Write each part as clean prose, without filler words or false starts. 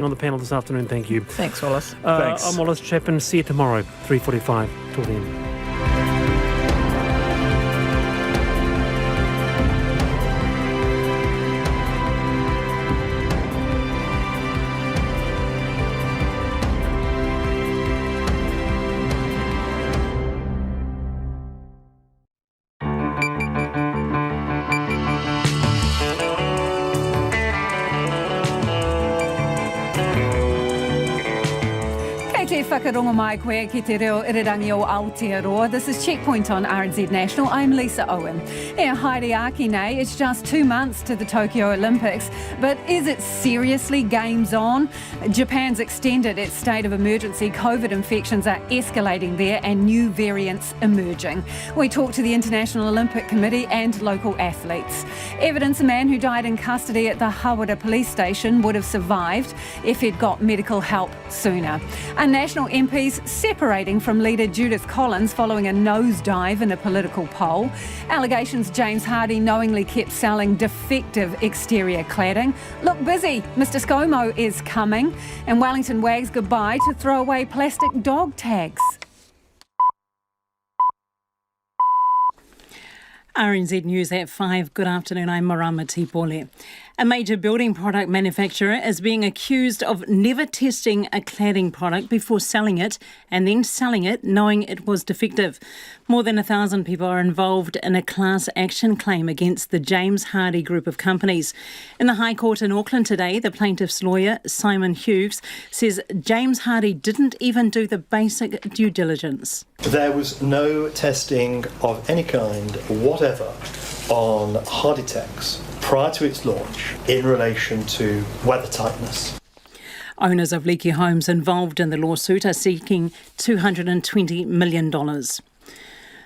On the panel this afternoon, thank you. Thanks, Wallace. Thanks. I'm Wallace Chapman. See you tomorrow, 3:45. Till then. Whakarongo mai koe ki te reo irirangi o Aotearoa. This is Checkpoint on RNZ National. I'm Lisa Owen. Haere nei, it's just 2 months to the Tokyo Olympics, but is it seriously games on? Japan's extended its state of emergency. COVID infections are escalating there and new variants emerging. We talk to the International Olympic Committee and local athletes. Evidence a man who died in custody at the Hawera Police Station would have survived if he'd got medical help sooner. A National MPs separating from leader Judith Collins following a nosedive in a political poll. Allegations James Hardie knowingly kept selling defective exterior cladding. Look busy, Mr ScoMo is coming. And Wellington wags goodbye to throwaway plastic dog tags. RNZ News at 5. Good afternoon, I'm Marama Tipole. A major building product manufacturer is being accused of never testing a cladding product before selling it and then selling it knowing it was defective. More than 1,000 people are involved in a class action claim against the James Hardie group of companies. In the High Court in Auckland today, the plaintiff's lawyer, Simon Hughes, says James Hardie didn't even do the basic due diligence. There was no testing of any kind whatever on Hardie prior to its launch in relation to weather tightness. Owners of Leaky homes involved in the lawsuit are seeking $220 million.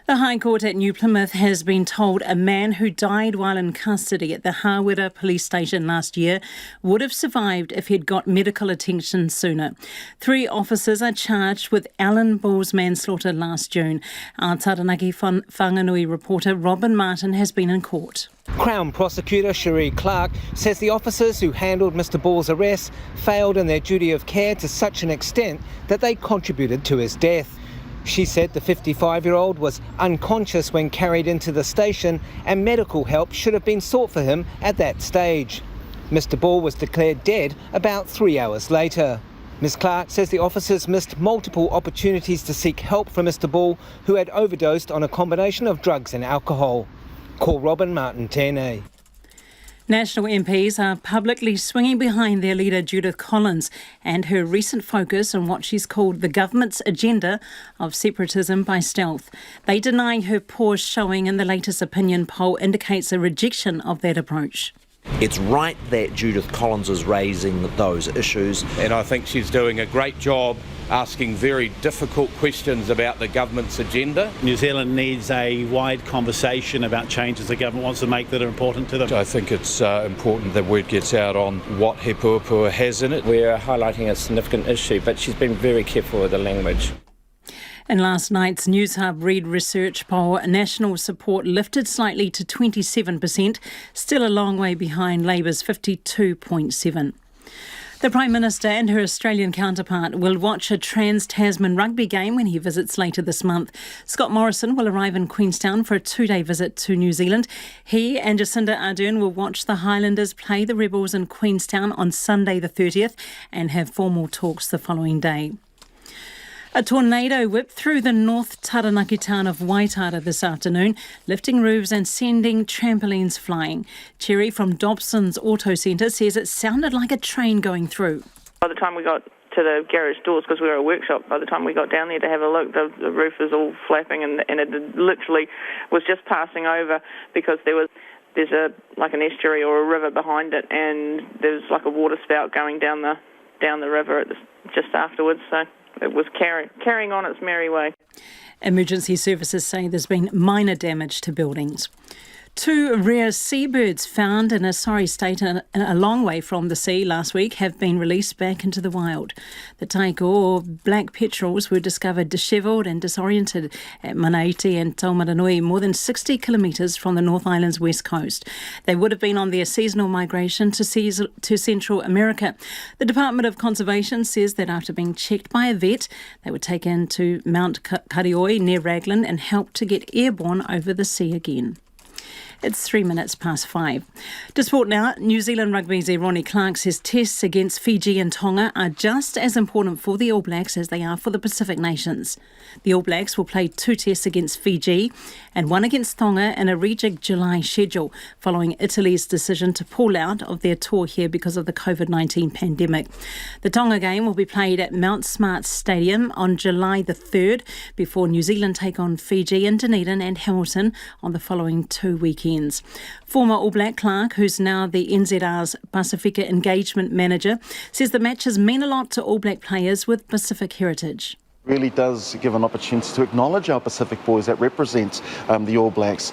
The High Court at New Plymouth has been told a man who died while in custody at the Hawera Police Station last year would have survived if he'd got medical attention sooner. 3 officers are charged with Alan Bull's manslaughter last June. Our Taranaki Whanganui reporter Robin Martin has been in court. Crown Prosecutor Cherie Clark says the officers who handled Mr Ball's arrest failed in their duty of care to such an extent that they contributed to his death. She said the 55-year-old was unconscious when carried into the station and medical help should have been sought for him at that stage. Mr Ball was declared dead about 3 hours later. Ms Clark says the officers missed multiple opportunities to seek help from Mr Ball, who had overdosed on a combination of drugs and alcohol. Call Robin Martin Tēnei. National MPs are publicly swinging behind their leader Judith Collins and her recent focus on what she's called the government's agenda of separatism by stealth. They deny her poor showing in the latest opinion poll indicates a rejection of that approach. It's right that Judith Collins is raising those issues. And I think she's doing a great job asking very difficult questions about the government's agenda. New Zealand needs a wide conversation about changes the government wants to make that are important to them. I think it's important that word gets out on what He Puapua has in it. We're highlighting a significant issue, but she's been very careful with the language. In last night's News Hub Reid research poll, national support lifted slightly to 27%, still a long way behind Labour's 52.7%. The Prime Minister and her Australian counterpart will watch a trans-Tasman rugby game when he visits later this month. Scott Morrison will arrive in Queenstown for a 2-day visit to New Zealand. He and Jacinda Ardern will watch the Highlanders play the Rebels in Queenstown on Sunday the 30th and have formal talks the following day. A tornado whipped through the North Taranaki town of Waitara this afternoon, lifting roofs and sending trampolines flying. Cherry from Dobson's Auto Centre says it sounded like a train going through. By the time we got to the garage doors, because we were a workshop, by the time we got down there to have a look, the roof was all flapping and it literally was just passing over because there's an estuary or a river behind it, and there's like a water spout going down the river just afterwards, so it was carrying on its merry way. Emergency services say there's been minor damage to buildings. Two rare seabirds found in a sorry state a long way from the sea last week have been released back into the wild. The taiko, or black petrels, were discovered dishevelled and disoriented at Manaiti and Taumaranui, more than 60 kilometres from the North Island's west coast. They would have been on their seasonal migration to Central America. The Department of Conservation says that after being checked by a vet, they were taken to Mount Karioi near Raglan and helped to get airborne over the sea again. It's 5:03. To sport now, New Zealand Rugby's Ronnie Clark says tests against Fiji and Tonga are just as important for the All Blacks as they are for the Pacific nations. The All Blacks will play 2 tests against Fiji and 1 against Tonga in a rejigged July schedule, following Italy's decision to pull out of their tour here because of the COVID-19 pandemic. The Tonga game will be played at Mount Smart Stadium on July the 3rd, before New Zealand take on Fiji in Dunedin and Hamilton on the following 2 weekends. Former All Black Clark, who's now the NZR's Pacifica Engagement Manager, says the matches mean a lot to All Black players with Pacific heritage. Really does give an opportunity to acknowledge our Pacific boys that represent the All Blacks.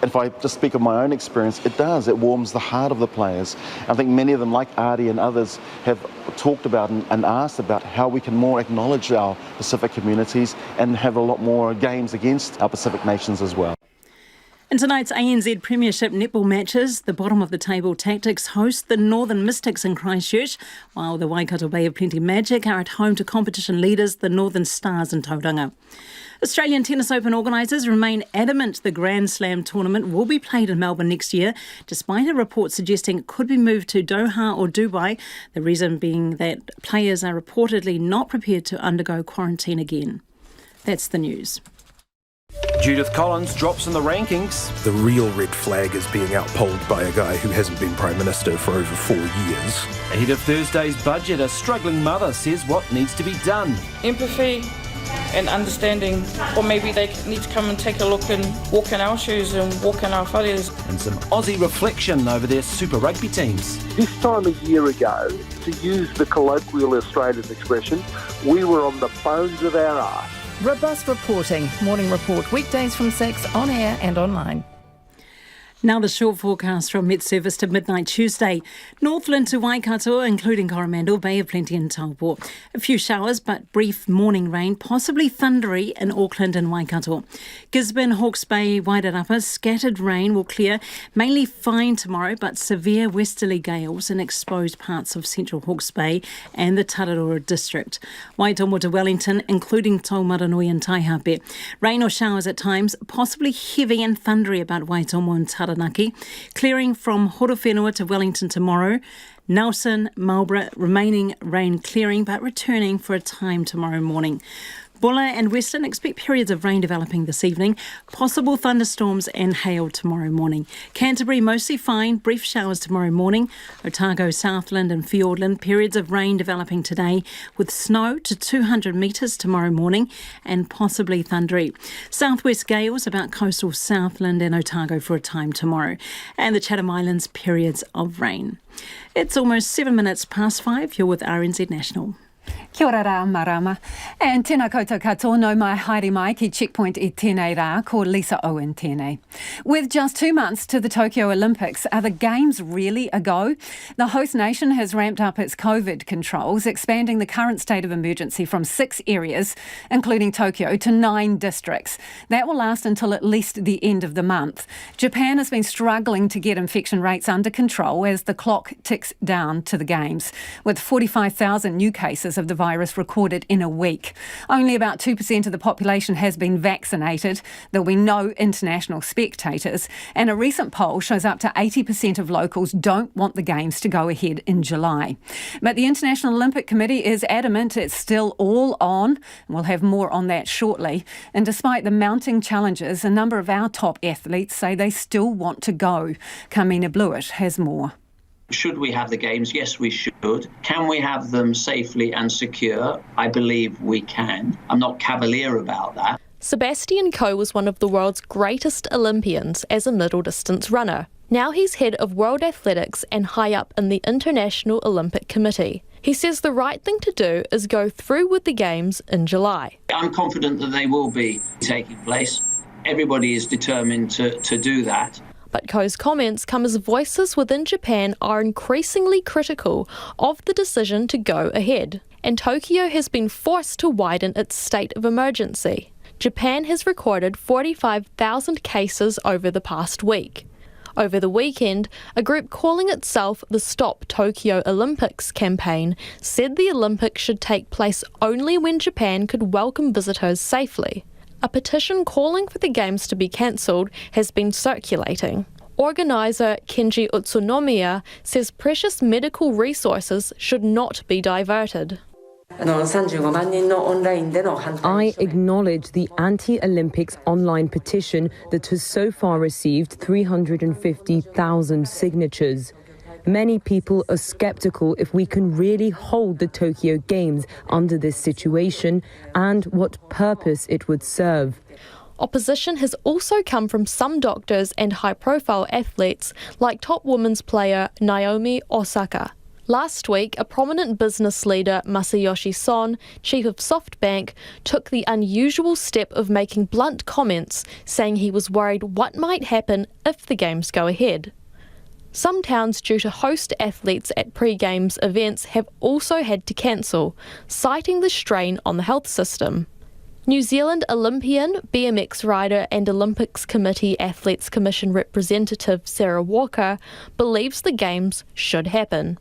And if I just speak of my own experience, it warms the heart of the players. I think many of them, like Artie and others, have talked about and asked about how we can more acknowledge our Pacific communities and have a lot more games against our Pacific nations as well. In tonight's ANZ Premiership netball matches, the bottom of the table Tactics host the Northern Mystics in Christchurch, while the Waikato Bay of Plenty Magic are at home to competition leaders, the Northern Stars in Tauranga. Australian Tennis Open organisers remain adamant the Grand Slam tournament will be played in Melbourne next year, despite a report suggesting it could be moved to Doha or Dubai, the reason being that players are reportedly not prepared to undergo quarantine again. That's the news. Judith Collins drops in the rankings. The real red flag is being outpolled by a guy who hasn't been Prime Minister for over 4 years. Ahead of Thursday's budget, a struggling mother says what needs to be done. Empathy and understanding, or maybe they need to come and take a look and walk in our shoes and walk in our whares. And some Aussie reflection over their Super Rugby teams. This time a year ago, to use the colloquial Australian expression, we were on the bones of our arse. Robust reporting. Morning Report, weekdays from 6 on air and online. Now the short forecast from mid-service to midnight Tuesday. Northland to Waikato, including Coromandel, Bay of Plenty and Taupo. A few showers, but brief morning rain, possibly thundery in Auckland and Waikato. Gisborne, Hawke's Bay, Wairarapa, scattered rain will clear. Mainly fine tomorrow, but severe westerly gales in exposed parts of central Hawke's Bay and the Tararua district. Waitomo to Wellington, including Taumaranui and Taihape. Rain or showers at times, possibly heavy and thundery about Waitomo and Taranaki, clearing from Horowhenua to Wellington tomorrow. Nelson, Marlborough, remaining rain clearing but returning for a time tomorrow morning. Bulla and Western expect periods of rain developing this evening, possible thunderstorms and hail tomorrow morning. Canterbury mostly fine, brief showers tomorrow morning. Otago, Southland and Fiordland, periods of rain developing today with snow to 200 metres tomorrow morning and possibly thundery. Southwest gales about coastal Southland and Otago for a time tomorrow. And the Chatham Islands, periods of rain. It's almost 5:07. You're with RNZ National. Kia ora rā, marama. And tēnā koutou katoa, no mai haere mai ki Checkpoint e tēnei rā, ko Lisa Owen tēnei. With just 2 months to the Tokyo Olympics, are the Games really a go? The host nation has ramped up its COVID controls, expanding the current state of emergency from 6 areas, including Tokyo, to 9 districts. That will last until at least the end of the month. Japan has been struggling to get infection rates under control as the clock ticks down to the Games, with 45,000 new cases of the virus recorded in a week. Only about 2% of the population has been vaccinated. There will be no international spectators, and a recent poll shows up to 80% of locals don't want the Games to go ahead in July. But the International Olympic Committee is adamant it's still all on. We'll have more on that shortly. And despite the mounting challenges, a number of our top athletes say they still want to go. Carmina Blewett has more. Should we have the Games? Yes, we should. Can we have them safely and secure? I believe we can. I'm not cavalier about that. Sebastian Coe was one of the world's greatest Olympians as a middle distance runner. Now he's head of World Athletics and high up in the International Olympic Committee. He says the right thing to do is go through with the Games in July. I'm confident that they will be taking place. Everybody is determined to do that. But Ko's comments come as voices within Japan are increasingly critical of the decision to go ahead, and Tokyo has been forced to widen its state of emergency. Japan has recorded 45,000 cases over the past week. Over the weekend, a group calling itself the Stop Tokyo Olympics campaign said the Olympics should take place only when Japan could welcome visitors safely. A petition calling for the Games to be cancelled has been circulating. Organiser Kenji Utsunomiya says precious medical resources should not be diverted. I acknowledge the anti-Olympics online petition that has so far received 350,000 signatures. Many people are sceptical if we can really hold the Tokyo Games under this situation and what purpose it would serve. Opposition has also come from some doctors and high-profile athletes like top women's player Naomi Osaka. Last week, a prominent business leader, Masayoshi Son, chief of SoftBank, took the unusual step of making blunt comments, saying he was worried what might happen if the Games go ahead. Some towns due to host athletes at pre-Games events have also had to cancel, citing the strain on the health system. New Zealand Olympian, BMX rider and Olympics Committee Athletes Commission representative Sarah Walker believes the Games should happen.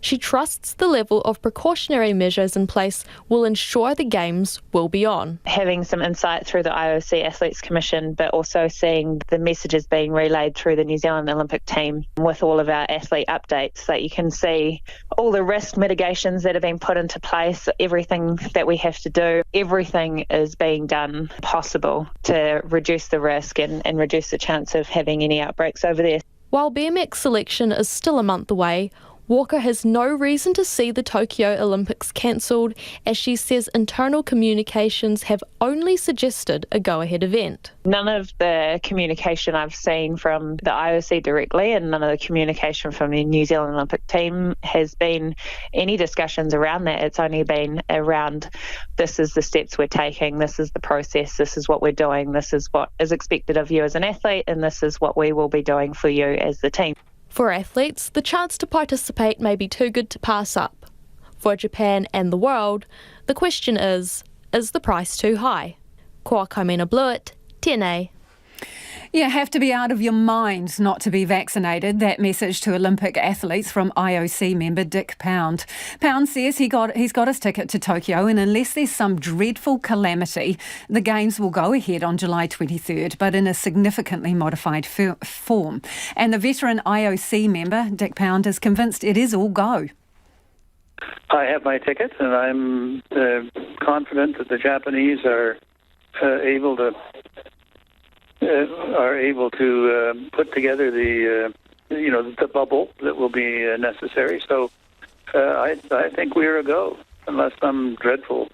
She trusts the level of precautionary measures in place will ensure the Games will be on. Having some insight through the IOC Athletes Commission, but also seeing the messages being relayed through the New Zealand Olympic team with all of our athlete updates, so that you can see all the risk mitigations that have been put into place, everything that we have to do, everything is being done possible to reduce the risk and reduce the chance of having any outbreaks over there. While BMX selection is still a month away, Walker has no reason to see the Tokyo Olympics cancelled, as she says internal communications have only suggested a go-ahead event. None of the communication I've seen from the IOC directly and none of the communication from the New Zealand Olympic team has been any discussions around that. It's only been around, this is the steps we're taking, this is the process, this is what we're doing, this is what is expected of you as an athlete, and this is what we will be doing for you as the team. For athletes, the chance to participate may be too good to pass up. For Japan and the world, the question is the price too high? Ko Kaimena Blewett, TNA. You have to be out of your mind not to be vaccinated. That message to Olympic athletes from IOC member Dick Pound. Pound says he's got his ticket to Tokyo, and unless there's some dreadful calamity, the Games will go ahead on July 23rd, but in a significantly modified form. And the veteran IOC member, Dick Pound, is convinced it is all go. I have my ticket, and I'm confident that the Japanese are able to put together the bubble that will be necessary. So I think we're a go, unless some dreadful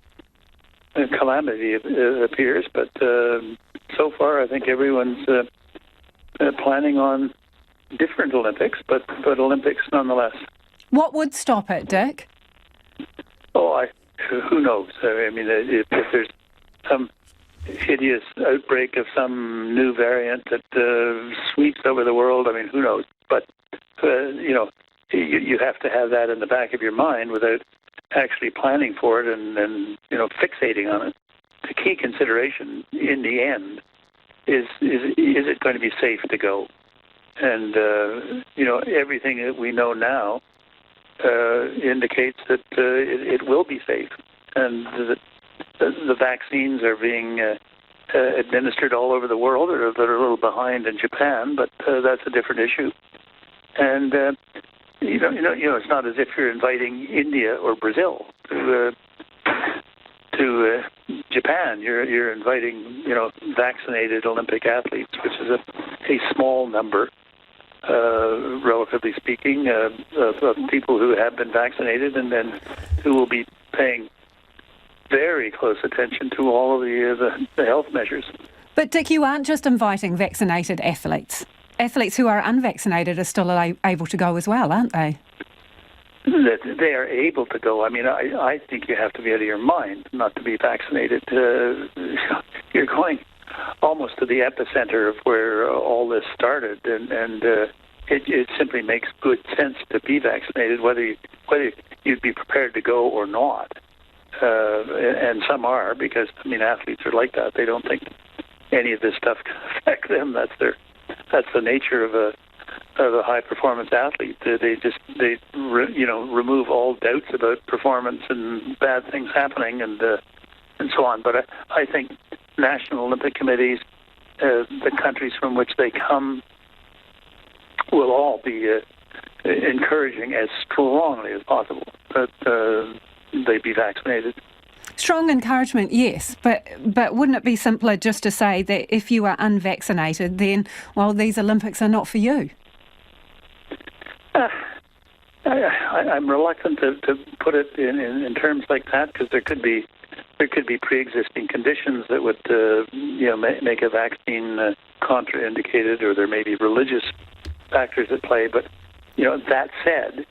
calamity appears. But so far, I think everyone's planning on different Olympics, but Olympics nonetheless. What would stop it, Dick? Oh, who knows? I mean, if there's some hideous outbreak of some new variant that sweeps over the world, I mean, who knows? But, you have to have that in the back of your mind without actually planning for it and fixating on it. The key consideration in the end is it going to be safe to go? And, everything that we know now indicates that it will be safe. And the vaccines are being administered all over the world. They're a little behind in Japan, but that's a different issue. And it's not as if you're inviting India or Brazil to Japan. You're inviting vaccinated Olympic athletes, which is a small number, relatively speaking, of people who have been vaccinated and then who will be paying very close attention to all of the health measures. But Dick, you aren't just inviting vaccinated athletes. Athletes who are unvaccinated are still able to go as well, aren't they? That they are able to go. I mean, I think you have to be out of your mind not to be vaccinated. You're going almost to the epicenter of where all this started, and it simply makes good sense to be vaccinated, whether you'd be prepared to go or not. And some are, because athletes are like that. They don't think any of this stuff can affect them. That's the nature of a high performance athlete. They remove all doubts about performance and bad things happening and so on. But I think national Olympic committees, the countries from which they come, will all be encouraging as strongly as possible that they be vaccinated. Strong encouragement, yes, but wouldn't it be simpler just to say that if you are unvaccinated, then, well, these Olympics are not for you? I'm reluctant to put it in terms like that, because there could be pre-existing conditions that would make a vaccine contraindicated, or there may be religious factors at play. But that said,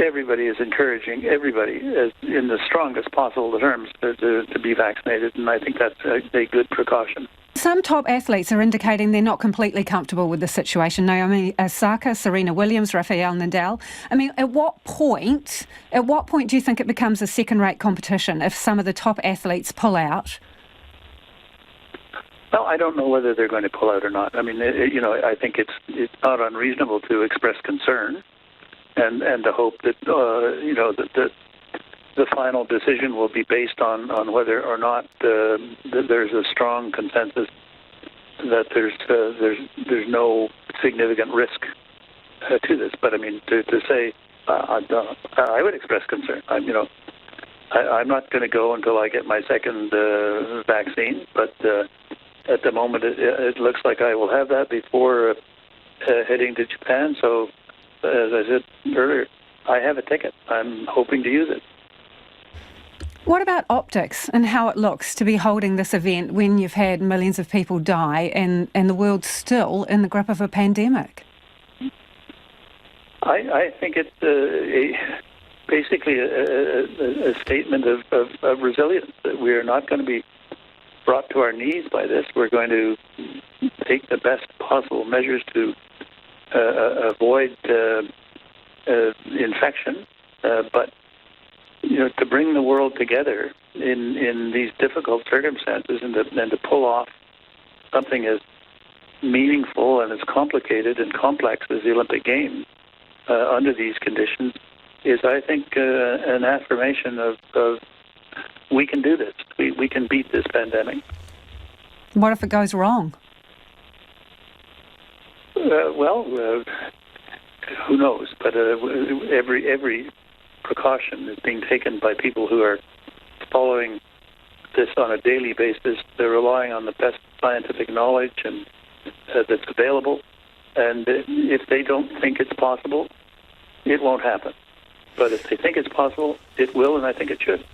everybody is encouraging everybody in the strongest possible terms to be vaccinated, and I think that's a good precaution. Some top athletes are indicating they're not completely comfortable with the situation. Naomi Osaka, Serena Williams, Rafael Nadal. At what point do you think it becomes a second-rate competition if some of the top athletes pull out? Well, I don't know whether they're going to pull out or not. I think it's not unreasonable to express concern and to hope that that the final decision will be based on whether or not that there's a strong consensus that there's no significant risk to this. But to say I would express concern. I'm not going to go until I get my second vaccine, but at the moment it looks like I will have that before heading to Japan. So, as I said earlier, I have a ticket. I'm hoping to use it. What about optics and how it looks to be holding this event when you've had millions of people die and the world's still in the grip of a pandemic? I think it's basically a statement of resilience, that we are not going to be brought to our knees by this. We're going to take the best possible measures to avoid infection, but to bring the world together in these difficult circumstances and to pull off something as meaningful and as complicated and complex as the Olympic Games under these conditions is, I think, an affirmation of we can do this. We can beat this pandemic. What if it goes wrong? Who knows? But every precaution is being taken by people who are following this on a daily basis. They're relying on the best scientific knowledge and that's available. And if they don't think it's possible, it won't happen. But if they think it's possible, it will, and I think it should.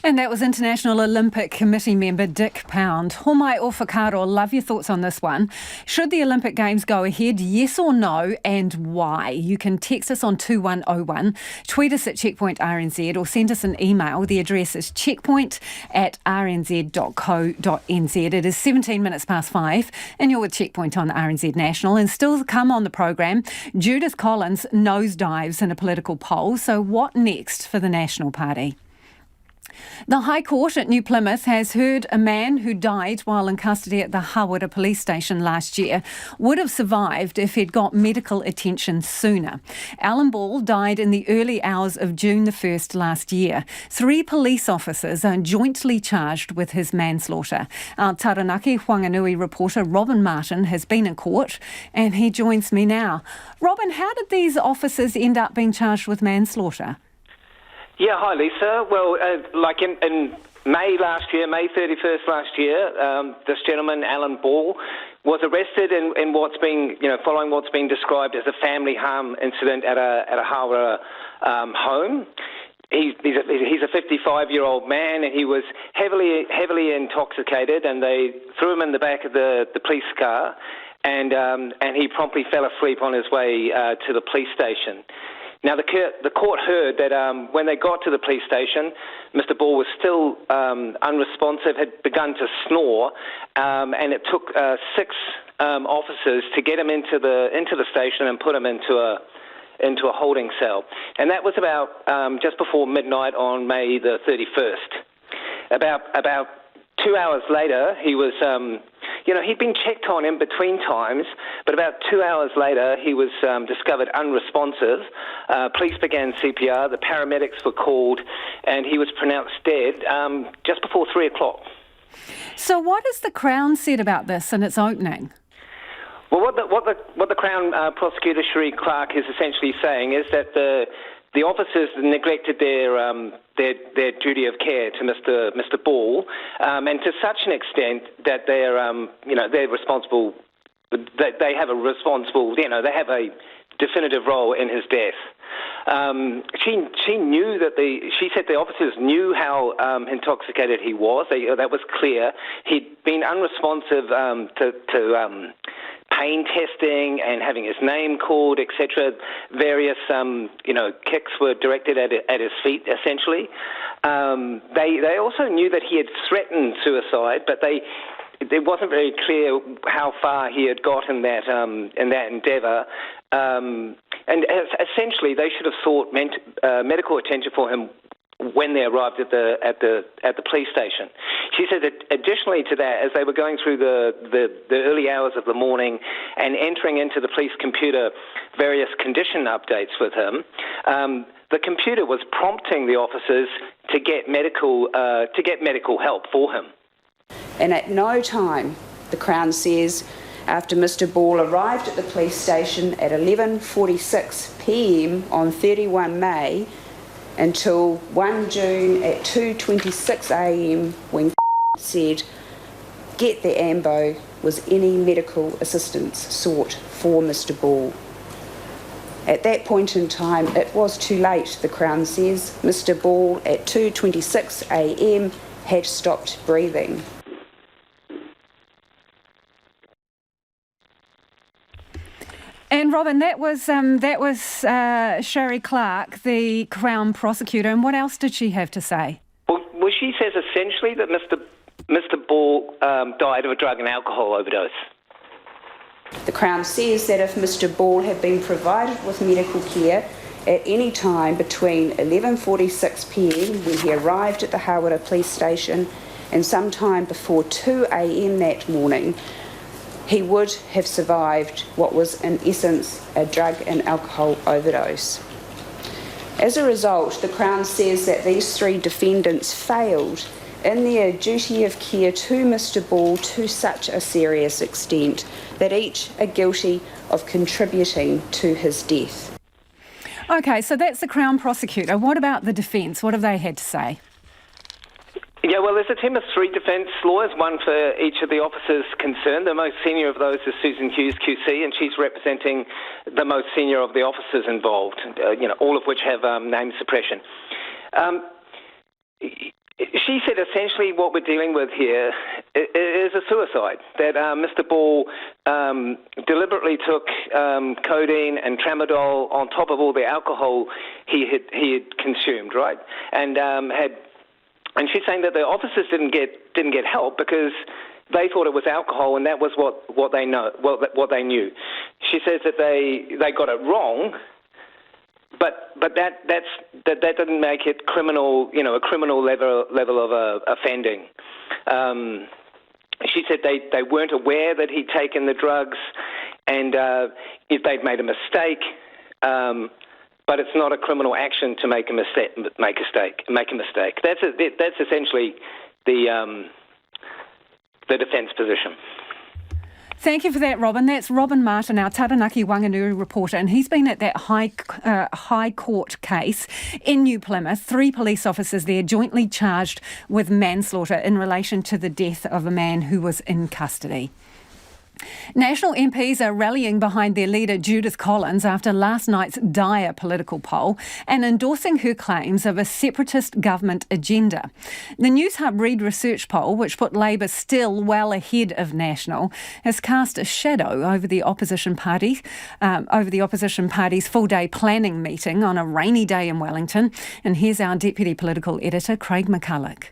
And that was International Olympic Committee member Dick Pound. Homai o whakaro, love your thoughts on this one. Should the Olympic Games go ahead, yes or no, and why? You can text us on 2101, tweet us at Checkpoint RNZ, or send us an email. The address is checkpoint@rnz.co.nz. It is 17 minutes past 5, and you're with Checkpoint on RNZ National. And still to come on the programme, Judith Collins nosedives in a political poll. So what next for the National Party? The High Court at New Plymouth has heard a man who died while in custody at the Hawera Police Station last year would have survived if he'd got medical attention sooner. Alan Ball died in the early hours of June the 1st last year. 3 police officers are jointly charged with his manslaughter. Our Taranaki Whanganui reporter Robin Martin has been in court and he joins me now. Robin, how did these officers end up being charged with manslaughter? Yeah, hi Lisa. Well, in May last year, May 31st last year, this gentleman, Alan Ball, was arrested in what's being, following what's been described as a family harm incident at a Hawera home. He's a 55-year-old man, and he was heavily intoxicated, and they threw him in the back of the police car, and he promptly fell asleep on his way to the police station. Now, the court heard that when they got to the police station, Mr. Ball was still unresponsive, had begun to snore, and it took 6 officers to get him into the station and put him into a holding cell. And that was about just before midnight on May the 31st. About 2 hours later, he was, he'd been checked on in between times, but about 2 hours later, he was discovered unresponsive. Police began CPR, the paramedics were called, and he was pronounced dead just before 3 o'clock. So what has the Crown said about this in its opening? Well, what the Crown Prosecutor Cherie Clark is essentially saying is that the officers neglected their duty of care to Mr. Ball, and to such an extent that they're responsible. They have a definitive role in his death. She knew that she said the officers knew how intoxicated he was. That was clear. He'd been unresponsive to pain testing and having his name called, etc. Various, kicks were directed at his feet, essentially. They also knew that he had threatened suicide, but it wasn't very clear how far he had got in that endeavour. And essentially, they should have sought medical attention for him when they arrived at the police station. She said that additionally to that, as they were going through the early hours of the morning and entering into the police computer various condition updates with him, the computer was prompting the officers to get medical help for him. And at no time, the Crown says, after Mr. Ball arrived at the police station at 11:46 p.m. on 31 May, until 1 June at 2:26 a.m. when said, "Get the AMBO," was any medical assistance sought for Mr. Ball. At that point in time, it was too late, the Crown says. Mr. Ball at 2:26 a.m. had stopped breathing. And Robin, that was Cherie Clark, the Crown Prosecutor, and what else did she have to say? Well, she says essentially that Mr. Ball died of a drug and alcohol overdose. The Crown says that if Mr. Ball had been provided with medical care at any time between 11:46 p.m. when he arrived at the Hawera Police Station and sometime before 2 a.m. that morning, he would have survived what was in essence a drug and alcohol overdose. As a result, the Crown says that these 3 defendants failed in their duty of care to Mr. Ball to such a serious extent that each are guilty of contributing to his death. Okay, so that's the Crown Prosecutor. What about the defence? What have they had to say? Yeah, well, there's a team of 3 defence lawyers, one for each of the officers concerned. The most senior of those is Susan Hughes QC, and she's representing the most senior of the officers involved, all of which have name suppression. She said essentially what we're dealing with here is a suicide, that Mr. Ball deliberately took codeine and tramadol on top of all the alcohol he had consumed, right? And she's saying that the officers didn't get help because they thought it was alcohol, and that was what they knew. She says that they got it wrong, but that didn't make it criminal, a criminal level of offending. She said they weren't aware that he'd taken the drugs, and if they'd made a mistake. But it's not a criminal action to make a mistake. That's essentially the defence position. Thank you for that, Robin. That's Robin Martin, our Taranaki Wanganui reporter, and he's been at that High Court case in New Plymouth. 3 police officers there jointly charged with manslaughter in relation to the death of a man who was in custody. National MPs are rallying behind their leader Judith Collins after last night's dire political poll and endorsing her claims of a separatist government agenda. The News Hub Reid research poll, which put Labor still well ahead of National, has cast a shadow over the opposition party's full-day planning meeting on a rainy day in Wellington. And here's our deputy political editor, Craig McCulloch.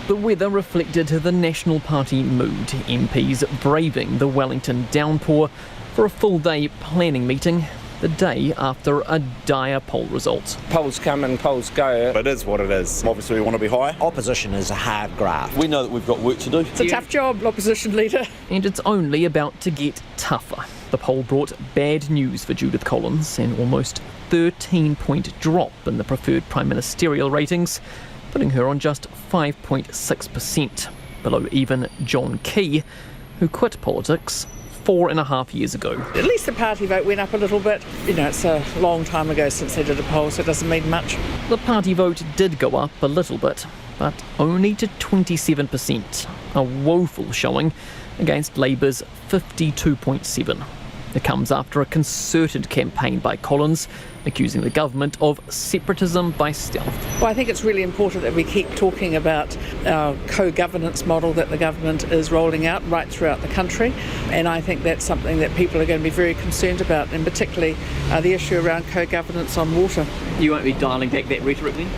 The weather reflected the National Party mood, MPs braving the Wellington downpour for a full-day planning meeting the day after a dire poll result. Polls come and polls go. It is what it is. Obviously we want to be high. Opposition is a hard graft. We know that we've got work to do. It's a tough job, opposition leader. And it's only about to get tougher. The poll brought bad news for Judith Collins, an almost 13-point drop in the preferred prime ministerial ratings, putting her on just 5.6%, below even John Key, who quit politics 4.5 years ago. At least the party vote went up a little bit. You know, it's a long time ago since they did a poll, so it doesn't mean much. The party vote did go up a little bit, but only to 27%, a woeful showing against Labour's 52.7%. It comes after a concerted campaign by Collins, accusing the government of separatism by stealth. Well, I think it's really important that we keep talking about our co-governance model that the government is rolling out right throughout the country, and I think that's something that people are going to be very concerned about, and particularly the issue around co-governance on water. You won't be dialling back that rhetoric then?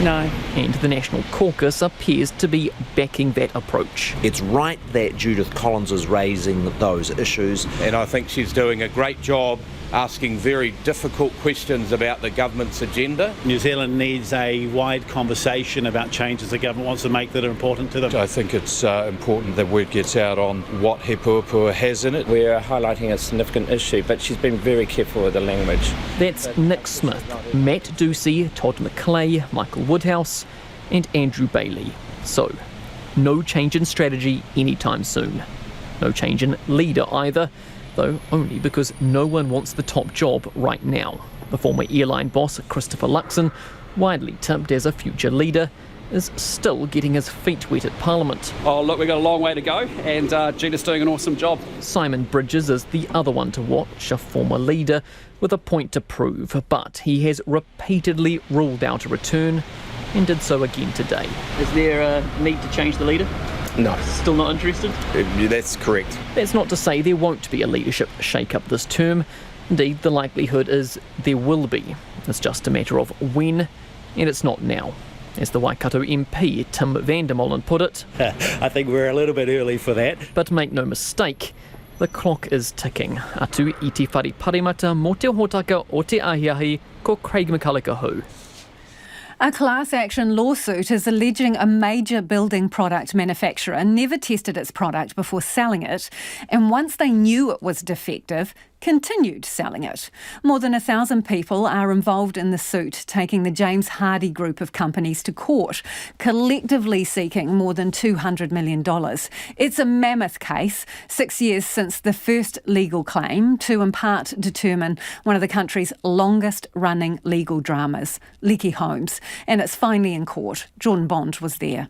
No. And the National Caucus appears to be backing that approach. It's right that Judith Collins is raising those issues. And I think she's doing a great job asking very difficult questions about the government's agenda. New Zealand needs a wide conversation about changes the government wants to make that are important to them. I think it's important that word gets out on what He Puapua has in it. We're highlighting a significant issue, but she's been very careful with the language. That's Nick Smith, Matt Ducey, Todd McClay, Michael Woodhouse and Andrew Bailey. So, no change in strategy anytime soon. No change in leader either, though only because no one wants the top job right now. The former airline boss, Christopher Luxon, widely tipped as a future leader, is still getting his feet wet at Parliament. Oh, look, we've got a long way to go, and Gina's doing an awesome job. Simon Bridges is the other one to watch, a former leader with a point to prove, but he has repeatedly ruled out a return and did so again today. Is there a need to change the leader? No. Still not interested? That's correct. That's not to say there won't be a leadership shake-up this term. Indeed, the likelihood is there will be. It's just a matter of when, and it's not now. As the Waikato MP, Tim Vandermolen, put it. I think we're a little bit early for that. But make no mistake, the clock is ticking. Atu i te whare parimata mō te hōtaka o te ahiahi, ko Craig McCulloch ahu. A class action lawsuit is alleging a major building product manufacturer never tested its product before selling it, and once they knew it was defective, continued selling it. More than 1,000 people are involved in the suit, taking the James Hardie group of companies to court, collectively seeking more than $200 million. It's a mammoth case, 6 years since the first legal claim to in part determine one of the country's longest running legal dramas, Leaky homes, and it's finally in court. Jordan Bond was there.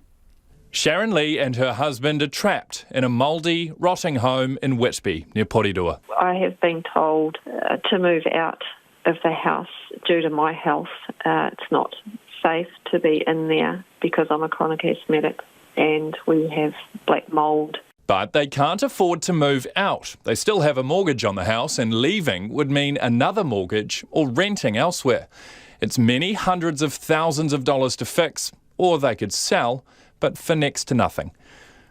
Sharon Lee and her husband are trapped in a mouldy, rotting home in Whitby, near Porirua. I have been told to move out of the house due to my health. It's not safe to be in there because I'm a chronic asthmatic and we have black mould. But they can't afford to move out. They still have a mortgage on the house, and leaving would mean another mortgage or renting elsewhere. It's many hundreds of thousands of dollars to fix, or they could sell, but for next to nothing.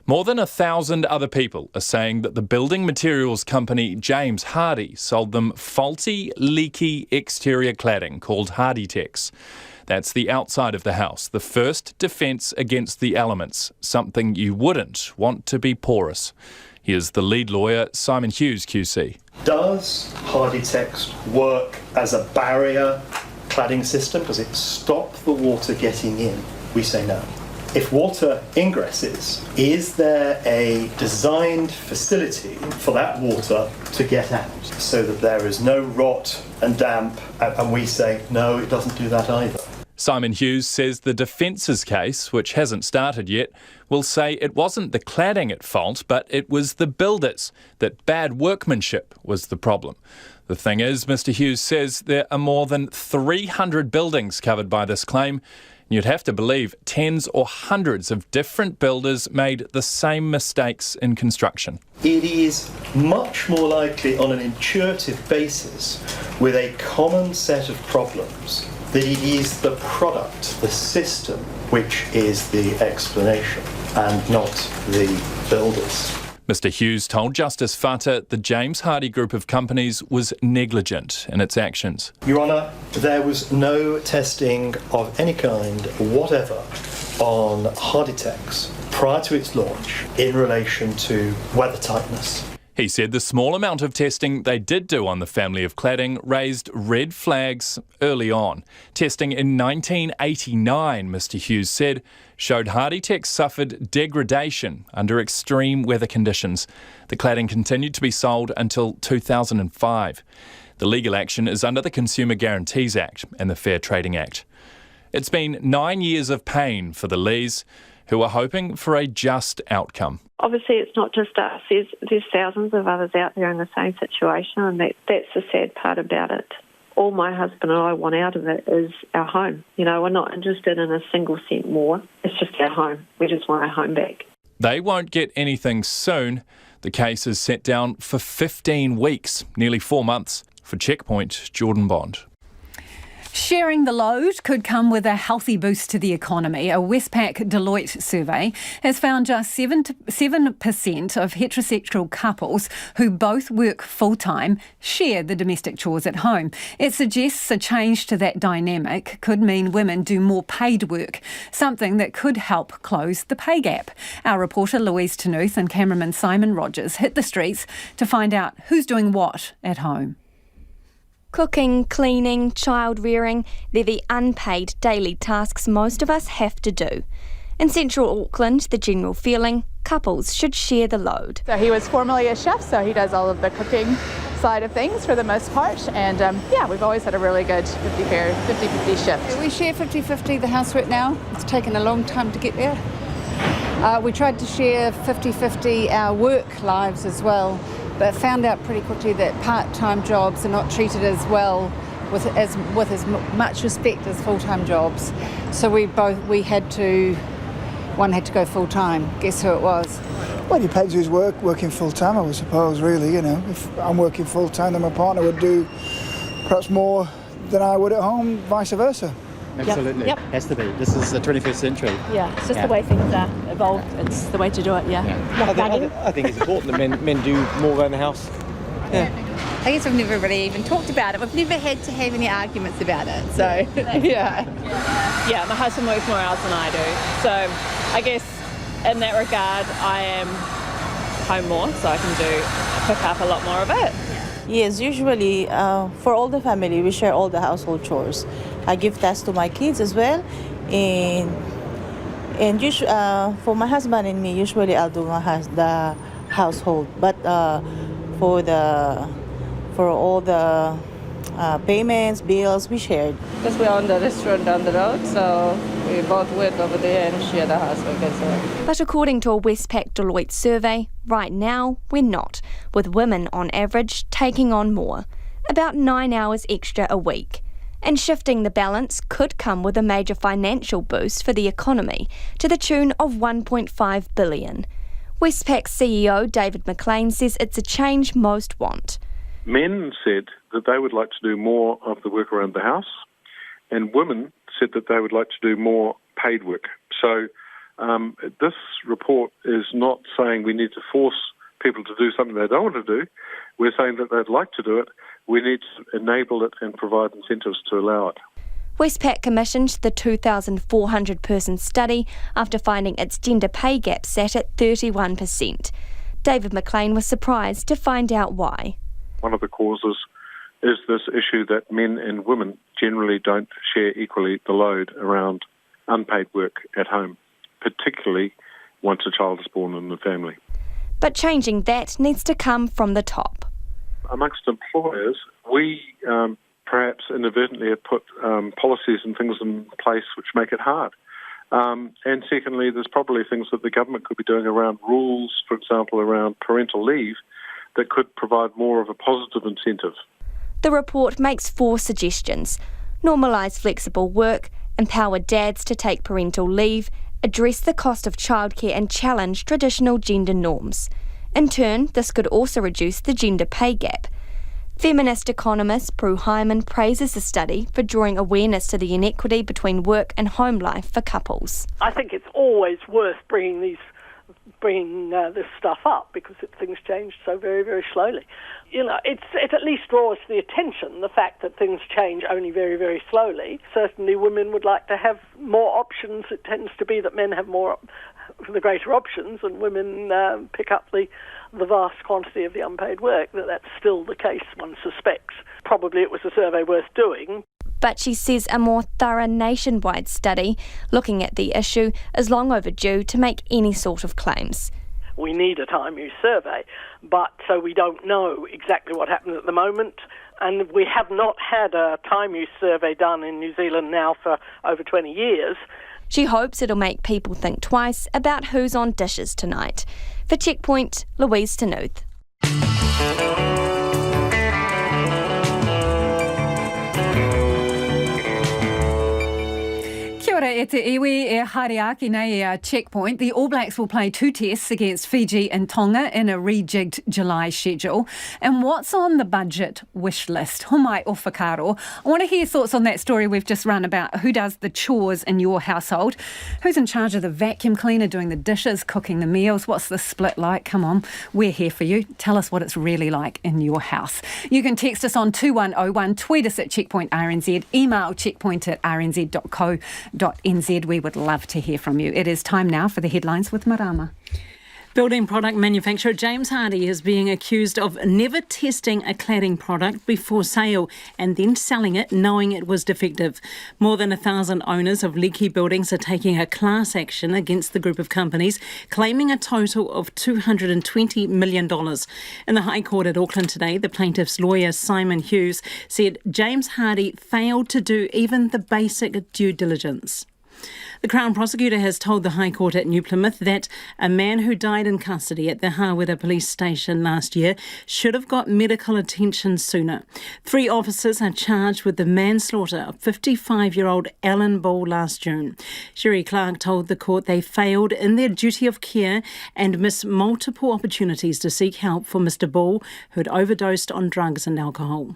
More than 1,000 other people are saying that the building materials company James Hardie sold them faulty, leaky exterior cladding called HardieTex. That's the outside of the house, the first defence against the elements, something you wouldn't want to be porous. Here's the lead lawyer, Simon Hughes QC. Does HardieTex work as a barrier cladding system? Does it stop the water getting in? We say no. If water ingresses, is there a designed facility for that water to get out so that there is no rot and damp? And we say, no, it doesn't do that either. Simon Hughes says the defence's case, which hasn't started yet, will say it wasn't the cladding at fault, but it was the builders, that bad workmanship was the problem. The thing is, Mr Hughes says there are more than 300 buildings covered by this claim. You'd have to believe tens or hundreds of different builders made the same mistakes in construction. It is much more likely on an intuitive basis with a common set of problems that it is the product, the system, which is the explanation and not the builders. Mr Hughes told Justice Fata the James Hardie group of companies was negligent in its actions. Your Honour, there was no testing of any kind whatever on Harditex prior to its launch in relation to weather tightness. He said the small amount of testing they did do on the family of cladding raised red flags early on. Testing in 1989, Mr Hughes said, showed Harditex suffered degradation under extreme weather conditions. The cladding continued to be sold until 2005. The legal action is under the Consumer Guarantees Act and the Fair Trading Act. It's been 9 years of pain for the Lees, who are hoping for a just outcome. Obviously, it's not just us. There's thousands of others out there in the same situation, and that's the sad part about it. All my husband and I want out of it is our home. You know, we're not interested in a single cent more. It's just our home. We just want our home back. They won't get anything soon. The case is set down for 15 weeks, nearly 4 months. For Checkpoint, Jordan Bond. Sharing the load could come with a healthy boost to the economy. A Westpac Deloitte survey has found just 7% of heterosexual couples who both work full-time share the domestic chores at home. It suggests a change to that dynamic could mean women do more paid work, something that could help close the pay gap. Our reporter Louise Tenuth and cameraman Simon Rogers hit the streets to find out who's doing what at home. Cooking, cleaning, child rearing, they're the unpaid daily tasks most of us have to do. In central Auckland, the general feeling, couples should share the load. So he was formerly a chef, so he does all of the cooking side of things for the most part. And we've always had a really good 50-50 shift. We share 50-50 the housework now. It's taken a long time to get there. We tried to share 50-50 our work lives as well, but found out pretty quickly that part-time jobs are not treated as well with as much respect as full-time jobs. So one had to go full-time. Guess who it was? Well, it depends who's working full-time, I would suppose, really. You know, if I'm working full-time, then my partner would do perhaps more than I would at home, vice versa. Absolutely. Yep. Has to be. This is the 21st century. Yeah, it's just the way things are evolved. It's the way to do it, I think it's important that men do more around the house. Yeah. I guess we've never really even talked about it. We've never had to have any arguments about it. So, Yeah, my husband works more hours than I do. So I guess in that regard, I am home more, so I can pick up a lot more of it. Yes, usually for all the family, we share all the household chores. I give tasks to my kids as well, and for my husband and me, usually I'll do the household. But for all the payments, bills, we shared. Because we own the restaurant down the road, so we both work over there and share the housework as well. But according to a Westpac Deloitte survey, right now we're not, with women on average taking on more, about 9 hours extra a week. And shifting the balance could come with a major financial boost for the economy to the tune of $1.5 billion. Westpac's CEO David McLean says it's a change most want. Men said that they would like to do more of the work around the house, and women said that they would like to do more paid work. So this report is not saying we need to force people to do something they don't want to do. We're saying that they'd like to do it. We need to enable it and provide incentives to allow it. Westpac commissioned the 2,400-person study after finding its gender pay gap sat at 31%. David McLean was surprised to find out why. One of the causes is this issue that men and women generally don't share equally the load around unpaid work at home, particularly once a child is born in the family. But changing that needs to come from the top. Amongst employers, we perhaps inadvertently have put policies and things in place which make it hard. And secondly, there's probably things that the government could be doing around rules, for example, around parental leave, that could provide more of a positive incentive. The report makes 4 suggestions: normalise flexible work, empower dads to take parental leave, address the cost of childcare and challenge traditional gender norms. In turn, this could also reduce the gender pay gap. Feminist economist Prue Hyman praises the study for drawing awareness to the inequity between work and home life for couples. I think it's always worth bringing this stuff up because things change so very, very slowly. You know, it at least draws to the attention the fact that things change only very, very slowly. Certainly women would like to have more options. It tends to be that men have the greater options and women pick up the vast quantity of the unpaid work. That's still the case, one suspects. Probably it was a survey worth doing. But she says a more thorough nationwide study looking at the issue is long overdue to make any sort of claims. We need a time use survey, but so we don't know exactly what happens at the moment, and we have not had a time use survey done in New Zealand now for over 20 years. She hopes it'll make people think twice about who's on dishes tonight. For Checkpoint, Louise Tenuth. Kia ora e te iwi e Haere nei Checkpoint. The All Blacks will play 2 tests against Fiji and Tonga in a rejigged July schedule. And what's on the budget wish list? Homai o whakaro. I want to hear thoughts on that story we've just run about who does the chores in your household. Who's in charge of the vacuum cleaner, doing the dishes, cooking the meals? What's the split like? Come on, we're here for you. Tell us what it's really like in your house. You can text us on 2101, tweet us at Checkpoint RNZ, email checkpoint@rnz.co.nz. We would love to hear from you. It is time now for the headlines with Marama. Building product manufacturer James Hardie is being accused of never testing a cladding product before sale and then selling it knowing it was defective. More than 1,000 owners of Leaky buildings are taking a class action against the group of companies, claiming a total of $220 million. In the High Court at Auckland today, the plaintiff's lawyer Simon Hughes said James Hardie failed to do even the basic due diligence. The Crown Prosecutor has told the High Court at New Plymouth that a man who died in custody at the Hawera Police Station last year should have got medical attention sooner. 3 officers are charged with the manslaughter of 55-year-old Alan Ball last June. Sherry Clark told the court they failed in their duty of care and missed multiple opportunities to seek help for Mr. Ball, who had overdosed on drugs and alcohol.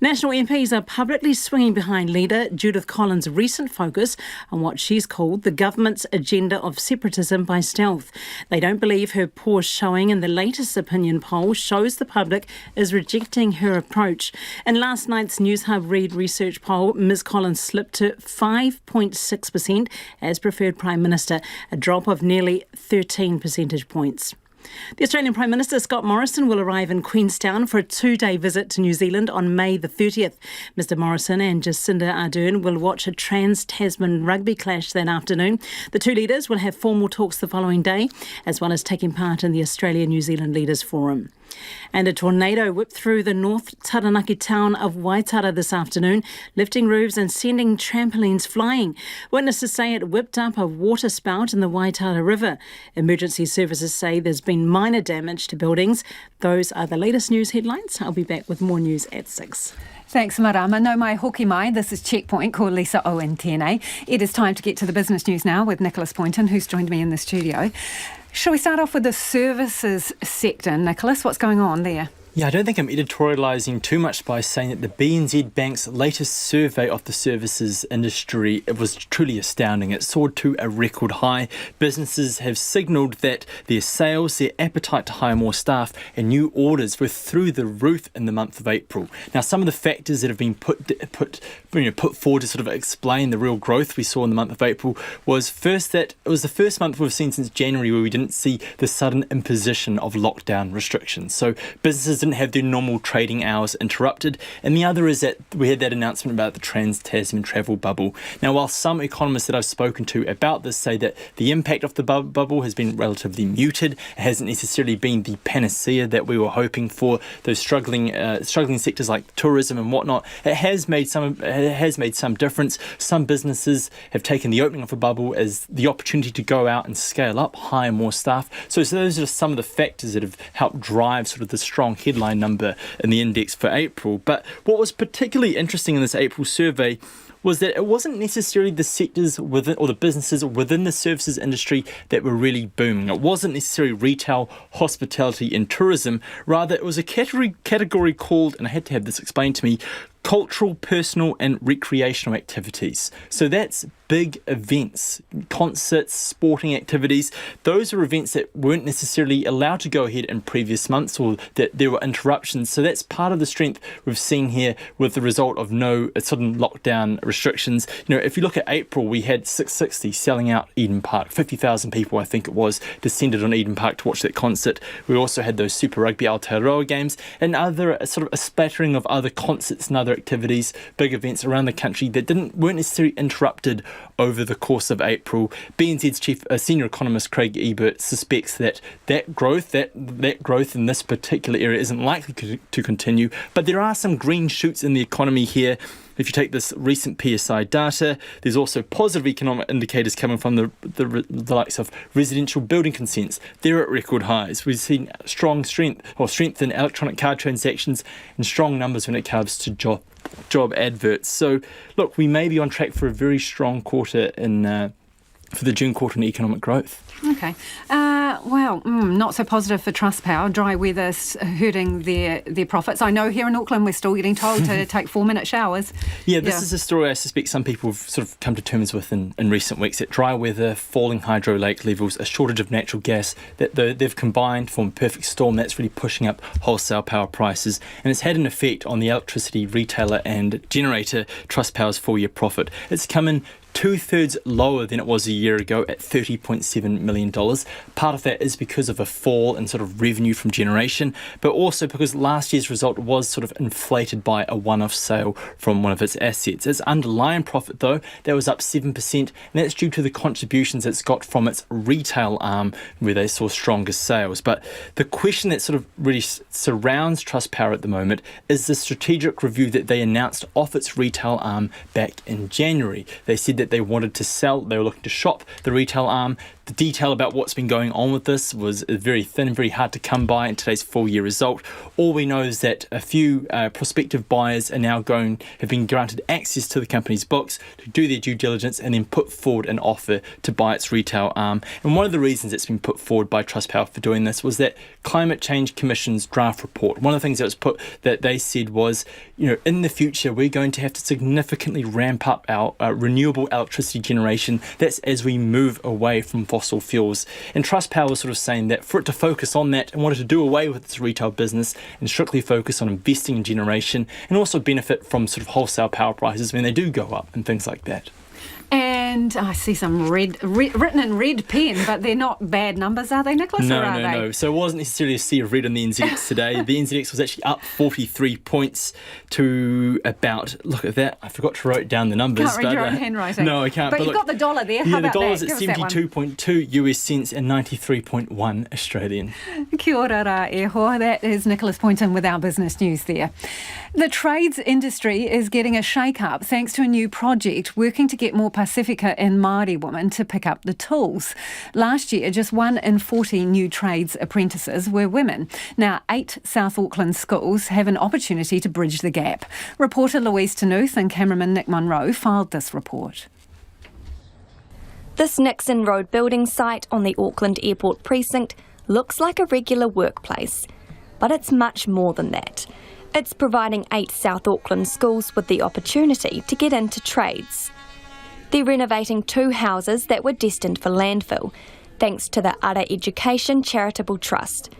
National MPs are publicly swinging behind leader Judith Collins' recent focus on what she's called the government's agenda of separatism by stealth. They don't believe her poor showing in the latest opinion poll shows the public is rejecting her approach. In last night's News Hub Reid research poll, Ms Collins slipped to 5.6% as preferred Prime Minister, a drop of nearly 13 percentage points. The Australian Prime Minister Scott Morrison will arrive in Queenstown for a 2-day visit to New Zealand on May the 30th. Mr Morrison and Jacinda Ardern will watch a trans-Tasman rugby clash that afternoon. The 2 leaders will have formal talks the following day, as well as taking part in the Australia-New Zealand Leaders Forum. And a tornado whipped through the North Taranaki town of Waitara this afternoon, lifting roofs and sending trampolines flying. Witnesses say it whipped up a water spout in the Waitara River. Emergency services say there's been minor damage to buildings. Those are the latest news headlines. I'll be back with more news at 6. Thanks, Marama. No mai hoki mai. This is Checkpoint, called Lisa Owen TNA. It is time to get to the business news now with Nicholas Poynton, who's joined me in the studio. Shall we start off with the services sector? Nicholas, what's going on there? Yeah, I don't think I'm editorialising too much by saying that the BNZ Bank's latest survey of the services industry, it was truly astounding. It soared to a record high. Businesses have signalled that their sales, their appetite to hire more staff and new orders were through the roof in the month of April. Now, some of the factors that have been put forward to sort of explain the real growth we saw in the month of April was first that it was the first month we've seen since January where we didn't see the sudden imposition of lockdown restrictions. So businesses businesses didn't have their normal trading hours interrupted, and the other is that we had that announcement about the Trans-Tasman travel bubble. Now, while some economists that I've spoken to about this say that the impact of the bubble has been relatively muted, it hasn't necessarily been the panacea that we were hoping for. Those struggling sectors like tourism and whatnot, it has made some difference. Some businesses have taken the opening of a bubble as the opportunity to go out and scale up, hire more staff. So those are some of the factors that have helped drive sort of the strong headline number in the index for April. But what was particularly interesting in this April survey was that it wasn't necessarily the sectors within or the businesses within the services industry that were really booming. It wasn't necessarily retail, hospitality and tourism. Rather, it was a category called, and I had to have this explained to me, cultural, personal and recreational activities. So that's big events, concerts, sporting activities. Those are events that weren't necessarily allowed to go ahead in previous months, or that there were interruptions. So that's part of the strength we've seen here with the result of no sudden lockdown restrictions. You know, if you look at April, we had 660 selling out Eden Park. 50,000 people, I think it was, descended on Eden Park to watch that concert. We also had those Super Rugby Aotearoa games and other sort of a splattering of other concerts and other activities, big events around the country that weren't necessarily interrupted over the course of April. BNZ's senior economist Craig Ebert suspects that growth in this particular area isn't likely to continue, but there are some green shoots in the economy here. If you take this recent PSI data, there's also positive economic indicators coming from the likes of residential building consents. They're at record highs. We've seen strength in electronic card transactions and strong numbers when it comes to job adverts. So, look, we may be on track for a very strong quarter for the June quarter in economic growth. Okay. Not so positive for Trustpower. Dry weather's hurting their profits. I know here in Auckland we're still getting told to take 4-minute showers. Yeah, this is a story I suspect some people have sort of come to terms with in recent weeks. That dry weather, falling hydro lake levels, a shortage of natural gas, that they've combined to form a perfect storm that's really pushing up wholesale power prices. And it's had an effect on the electricity retailer and generator Trustpower's 4-year profit. It's come in 2/3 lower than it was a year ago at $30.7 million. Part of that is because of a fall in sort of revenue from generation, but also because last year's result was sort of inflated by a one-off sale from one of its assets. Its underlying profit, though, that was up 7%, and that's due to the contributions it's got from its retail arm, where they saw stronger sales. But the question that sort of really surrounds Trustpower at the moment is the strategic review that they announced off its retail arm back in January. They said that they wanted to sell, they were looking to shop the retail arm. The detail about what's been going on with this was very thin and very hard to come by in today's full-year result. All we know is that a few prospective buyers are now have been granted access to the company's books to do their due diligence and then put forward an offer to buy its retail arm. And one of the reasons it's been put forward by Trustpower for doing this was that Climate Change Commission's draft report. One of the things that they said was, in the future we're going to have to significantly ramp up our renewable electricity generation. That's as we move away from fossil fuels. And Trustpower was sort of saying that for it to focus on that and wanted to do away with its retail business and strictly focus on investing in generation and also benefit from sort of wholesale power prices when they do go up and things like that. And I see some written in red pen, but they're not bad numbers, are they, Nicholas? No. So it wasn't necessarily a sea of red on the NZX today. The NZX was actually up 43 points to about, look at that, I forgot to write down the numbers. Can't read your own handwriting. No, I can't. But you've got the dollar there. Yeah, How about the dollar's that? at 72.2 US cents and 93.1 Australian. Kia ora rā e hoa. That is Nicholas Poynton with our business news there. The trades industry is getting a shake-up thanks to a new project working to get more Pasifika and Māori women to pick up the tools. Last year, just 1 in 40 new trades apprentices were women. Now, 8 South Auckland schools have an opportunity to bridge the gap. Reporter Louise Tanuth and cameraman Nick Munro filed this report. This Nixon Road building site on the Auckland Airport precinct looks like a regular workplace, but it's much more than that. It's providing 8 South Auckland schools with the opportunity to get into trades. They're renovating 2 houses that were destined for landfill, thanks to the Ara Education Charitable Trust.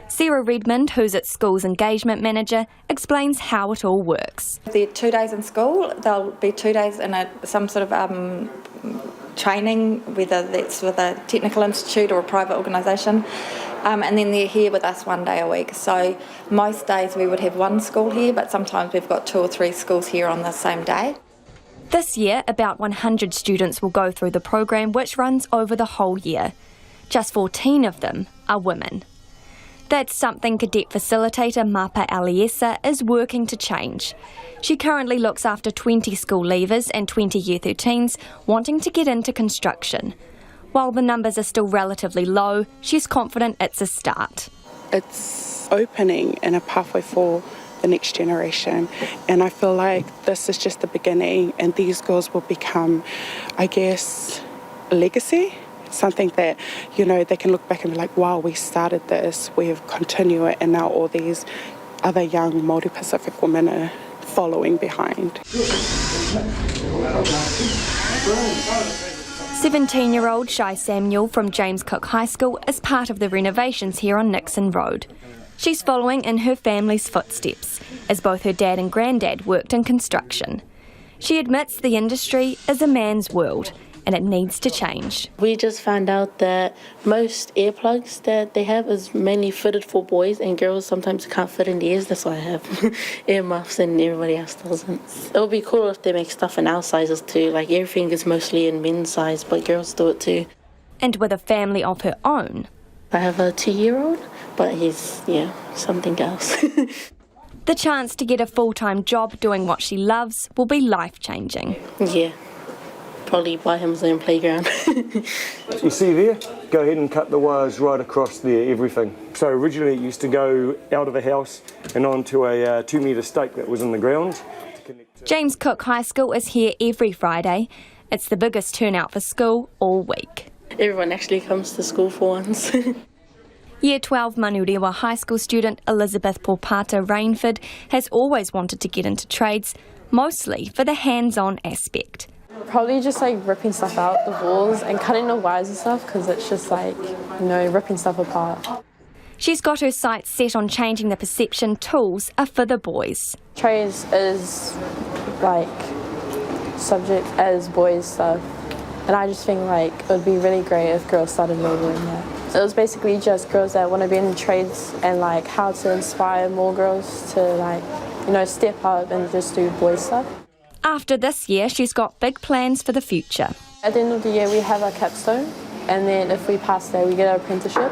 Sarah Redmond, who's at School's Engagement Manager, explains how it all works. They're 2 days in school, they'll be 2 days in some sort of training, whether that's with a technical institute or a private organisation. And then they're here with us 1 day a week. So most days we would have one school here, but sometimes we've got 2 or 3 schools here on the same day. This year, about 100 students will go through the program, which runs over the whole year. Just 14 of them are women. That's something cadet facilitator Mapa Aliesa is working to change. She currently looks after 20 school leavers and 20 year 13s wanting to get into construction. While the numbers are still relatively low, she's confident it's a start. It's opening in a pathway for the next generation, and I feel like this is just the beginning, and these girls will become, I guess, a legacy. Something that, they can look back and be like, wow, we started this, we've continued it, and now all these other young Māori Pacific women are following behind. 17-year-old Shai Samuel from James Cook High School is part of the renovations here on Nixon Road. She's following in her family's footsteps, as both her dad and granddad worked in construction. She admits the industry is a man's world, and it needs to change. We just found out that most earplugs that they have is mainly fitted for boys, and girls sometimes can't fit in the ears. That's why I have earmuffs and everybody else doesn't. It would be cool if they make stuff in our sizes too. Like everything is mostly in men's size, but girls do it too. And with a family of her own. I have a 2-year-old, but he's, something else. The chance to get a full-time job doing what she loves will be life-changing. Yeah. Probably buy him his own playground. You see there? Go ahead and cut the wires right across there, everything. So originally it used to go out of the house and onto a 2-metre stake that was in the ground. James Cook High School is here every Friday. It's the biggest turnout for school all week. Everyone actually comes to school for once. Year 12 Manurewa High School student Elizabeth Porpata Rainford has always wanted to get into trades, mostly for the hands-on aspect. Probably just ripping stuff out the walls and cutting the wires and stuff, because it's just ripping stuff apart. She's got her sights set on changing the perception tools are for the boys. Trades is subject as boys stuff, and I just think it would be really great if girls started labeling that. It was basically just girls that want to be in trades and how to inspire more girls to step up and just do boys stuff. After this year, she's got big plans for the future. At the end of the year, we have our capstone, and then if we pass that, we get our apprenticeship.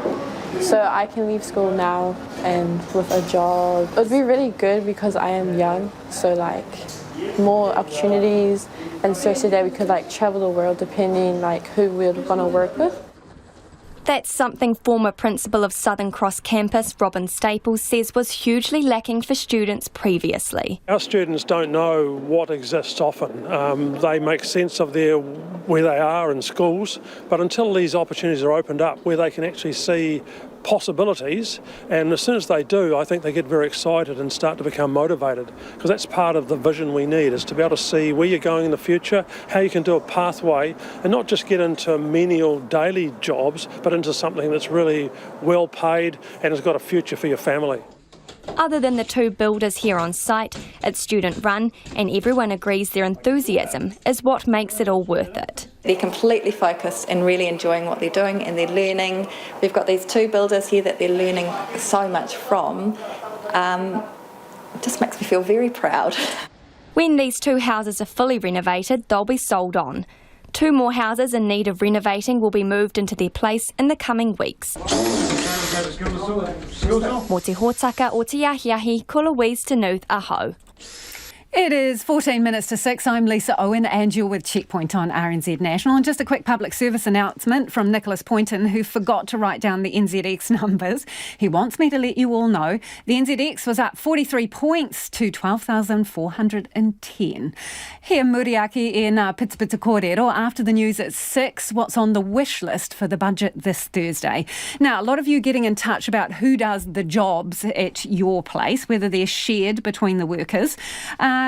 So I can leave school now and with a job. It would be really good because I am young, so more opportunities, and so that we could travel the world depending who we'd want to work with. That's something former principal of Southern Cross campus, Robin Staples, says was hugely lacking for students previously. Our students don't know what exists often. They make sense of where they are in schools, but until these opportunities are opened up where they can actually see possibilities, and as soon as they do, I think they get very excited and start to become motivated, because that's part of the vision we need, is to be able to see where you're going in the future, how you can do a pathway and not just get into menial daily jobs, but into something that's really well paid and has got a future for your family. Other than the 2 builders here on site, it's student run, and everyone agrees their enthusiasm is what makes it all worth it. They're completely focused and really enjoying what they're doing, and they're learning. We've got these 2 builders here that they're learning so much from. It just makes me feel very proud. When these 2 houses are fully renovated, they'll be sold on. 2 more houses in need of renovating will be moved into their place in the coming weeks. Mō te hōtaka o te Yahiahi, ko Louise te Nuth aho. It is 14 minutes to 6. I'm Lisa Owen and you're with Checkpoint on RNZ National. And just a quick public service announcement from Nicholas Poynton, who forgot to write down the NZX numbers. He wants me to let you all know the NZX was up 43 points to 12,410. Here, Muriaki in Pitapita Kōrero, after the news at 6, what's on the wish list for the budget this Thursday. Now, a lot of you getting in touch about who does the jobs at your place, whether they're shared between the workers.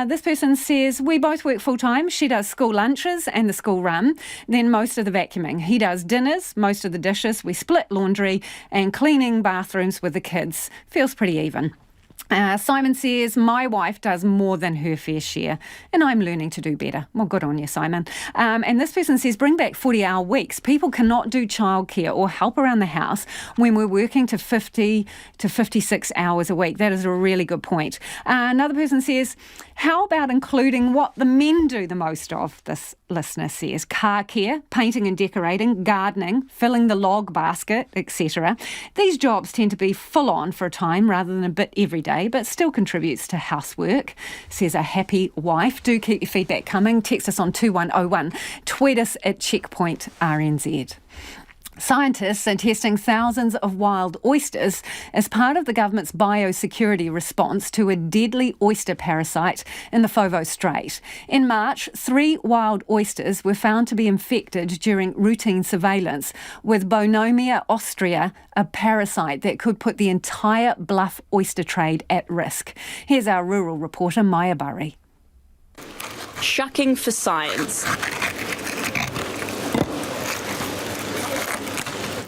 This person says, we both work full-time. She does school lunches and the school run, then most of the vacuuming. He does dinners, most of the dishes. We split laundry and cleaning bathrooms with the kids. Feels pretty even. Simon says, my wife does more than her fair share and I'm learning to do better. Well, good on you, Simon. And this person says, bring back 40-hour weeks. People cannot do childcare or help around the house when we're working to 50 to 56 hours a week. That is a really good point. Another person says, how about including what the men do the most of, this listener says. Car care, painting and decorating, gardening, filling the log basket, etc. These jobs tend to be full on for a time rather than a bit every day, but still contributes to housework, says a happy wife. Do keep your feedback coming. Text us on 2101. Tweet us at Checkpoint RNZ. Scientists are testing thousands of wild oysters as part of the government's biosecurity response to a deadly oyster parasite in the Foveaux Strait. In March, 3 wild oysters were found to be infected during routine surveillance with Bonomia ostrea, a parasite that could put the entire bluff oyster trade at risk. Here's our rural reporter, Maya Burry. Shucking for science.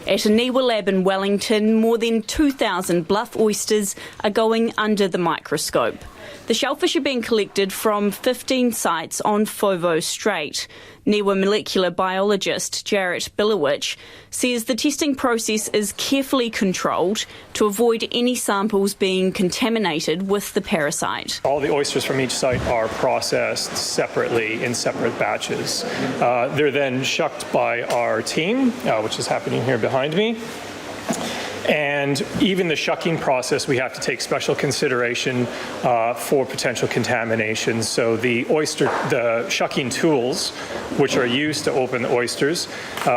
At a Niwa lab in Wellington, more than 2,000 bluff oysters are going under the microscope. The shellfish are being collected from 15 sites on Foveaux Strait. Niwa molecular biologist Jarrett Bilowich says the testing process is carefully controlled to avoid any samples being contaminated with the parasite. All the oysters from each site are processed separately in separate batches. They're then shucked by our team, which is happening here behind me. And even the shucking process, we have to take special consideration for potential contamination. So the shucking tools, which are used to open the oysters,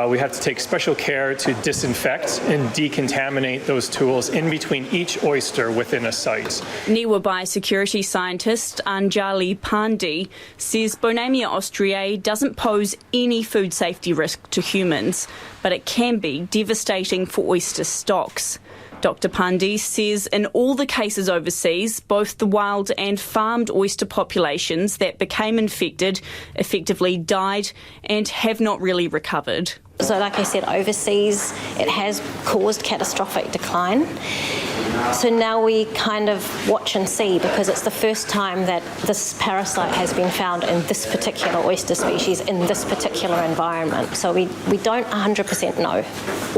we have to take special care to disinfect and decontaminate those tools in between each oyster within a site. Niwa biosecurity scientist Anjali Pandey says Bonomia ostriae doesn't pose any food safety risk to humans, but it can be devastating for oyster stocks. Dr. Pandey says in all the cases overseas, both the wild and farmed oyster populations that became infected effectively died and have not really recovered. So like I said, overseas it has caused catastrophic decline. So now we kind of watch and see, because it's the first time that this parasite has been found in this particular oyster species in this particular environment. So we don't 100% know.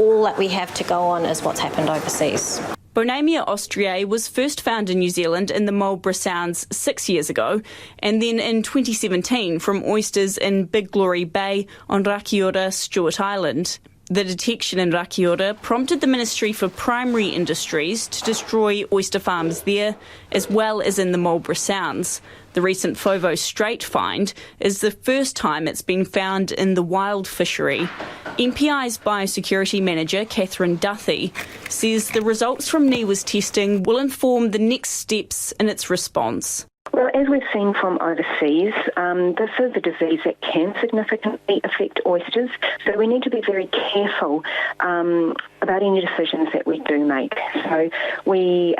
All that we have to go on is what's happened overseas. Bonomia ostriae was first found in New Zealand in the Marlborough Sounds 6 years ago, and then in 2017 from oysters in Big Glory Bay on Rakiura, Stewart Island. The detection in Rakiura prompted the Ministry for Primary Industries to destroy oyster farms there, as well as in the Marlborough Sounds. The recent Foveaux Strait find is the first time it's been found in the wild fishery. MPI's biosecurity manager, Catherine Duthie, says the results from Niwa's testing will inform the next steps in its response. Well, as we've seen from overseas, this is a disease that can significantly affect oysters, so we need to be very careful about any decisions that we do make. So we're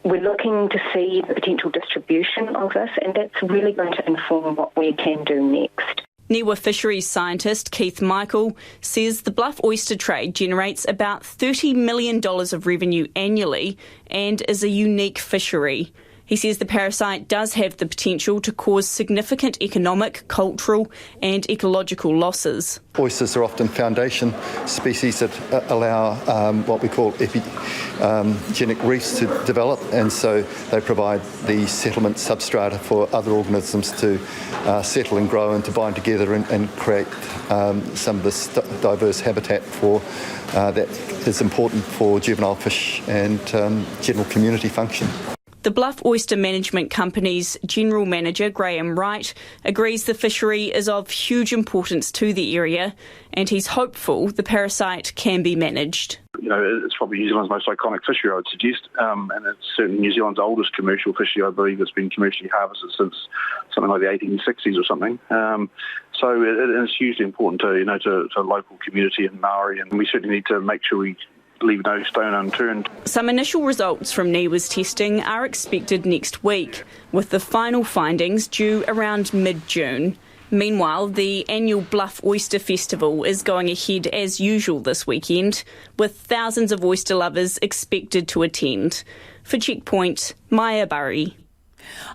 looking to see the potential distribution of this, and that's really going to inform what we can do next. Niwa fisheries scientist Keith Michael says the bluff oyster trade generates about $30 million of revenue annually and is a unique fishery. He says the parasite does have the potential to cause significant economic, cultural and ecological losses. Oysters are often foundation species that allow what we call epigenic reefs to develop, and so they provide the settlement substrata for other organisms to settle and grow and to bind together and create some of this diverse habitat for that is important for juvenile fish and general community function. The Bluff Oyster Management Company's General Manager, Graham Wright, agrees the fishery is of huge importance to the area, and he's hopeful the parasite can be managed. You know, it's probably New Zealand's most iconic fishery, I would suggest, and it's certainly New Zealand's oldest commercial fishery. I believe it's been commercially harvested since something like the 1860s or something. So it is hugely important to local community and Maori, and we certainly need to make sure we leave no stone unturned. Some initial results from Niwa's testing are expected next week, with the final findings due around mid-June. Meanwhile, the annual Bluff Oyster Festival is going ahead as usual this weekend, with thousands of oyster lovers expected to attend. For Checkpoint, Maya Burry.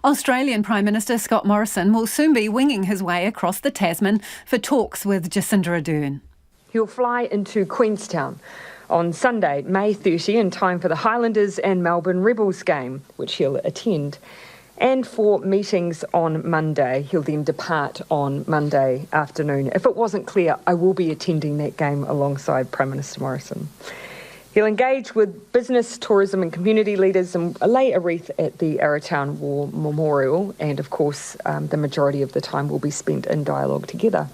Australian Prime Minister Scott Morrison will soon be winging his way across the Tasman for talks with Jacinda Ardern. He'll fly into Queenstown on Sunday, May 30, in time for the Highlanders and Melbourne Rebels game, which he'll attend. And for meetings on Monday. He'll then depart on Monday afternoon. If it wasn't clear, I will be attending that game alongside Prime Minister Morrison. He'll engage with business, tourism and community leaders and lay a wreath at the Arrowtown War Memorial. And of course, the majority of the time will be spent in dialogue together.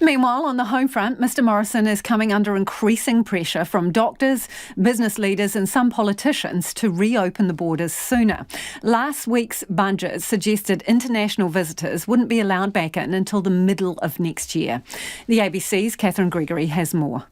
Meanwhile, on the home front, Mr Morrison is coming under increasing pressure from doctors, business leaders and some politicians to reopen the borders sooner. Last week's budget suggested international visitors wouldn't be allowed back in until the middle of next year. The ABC's Catherine Gregory has more.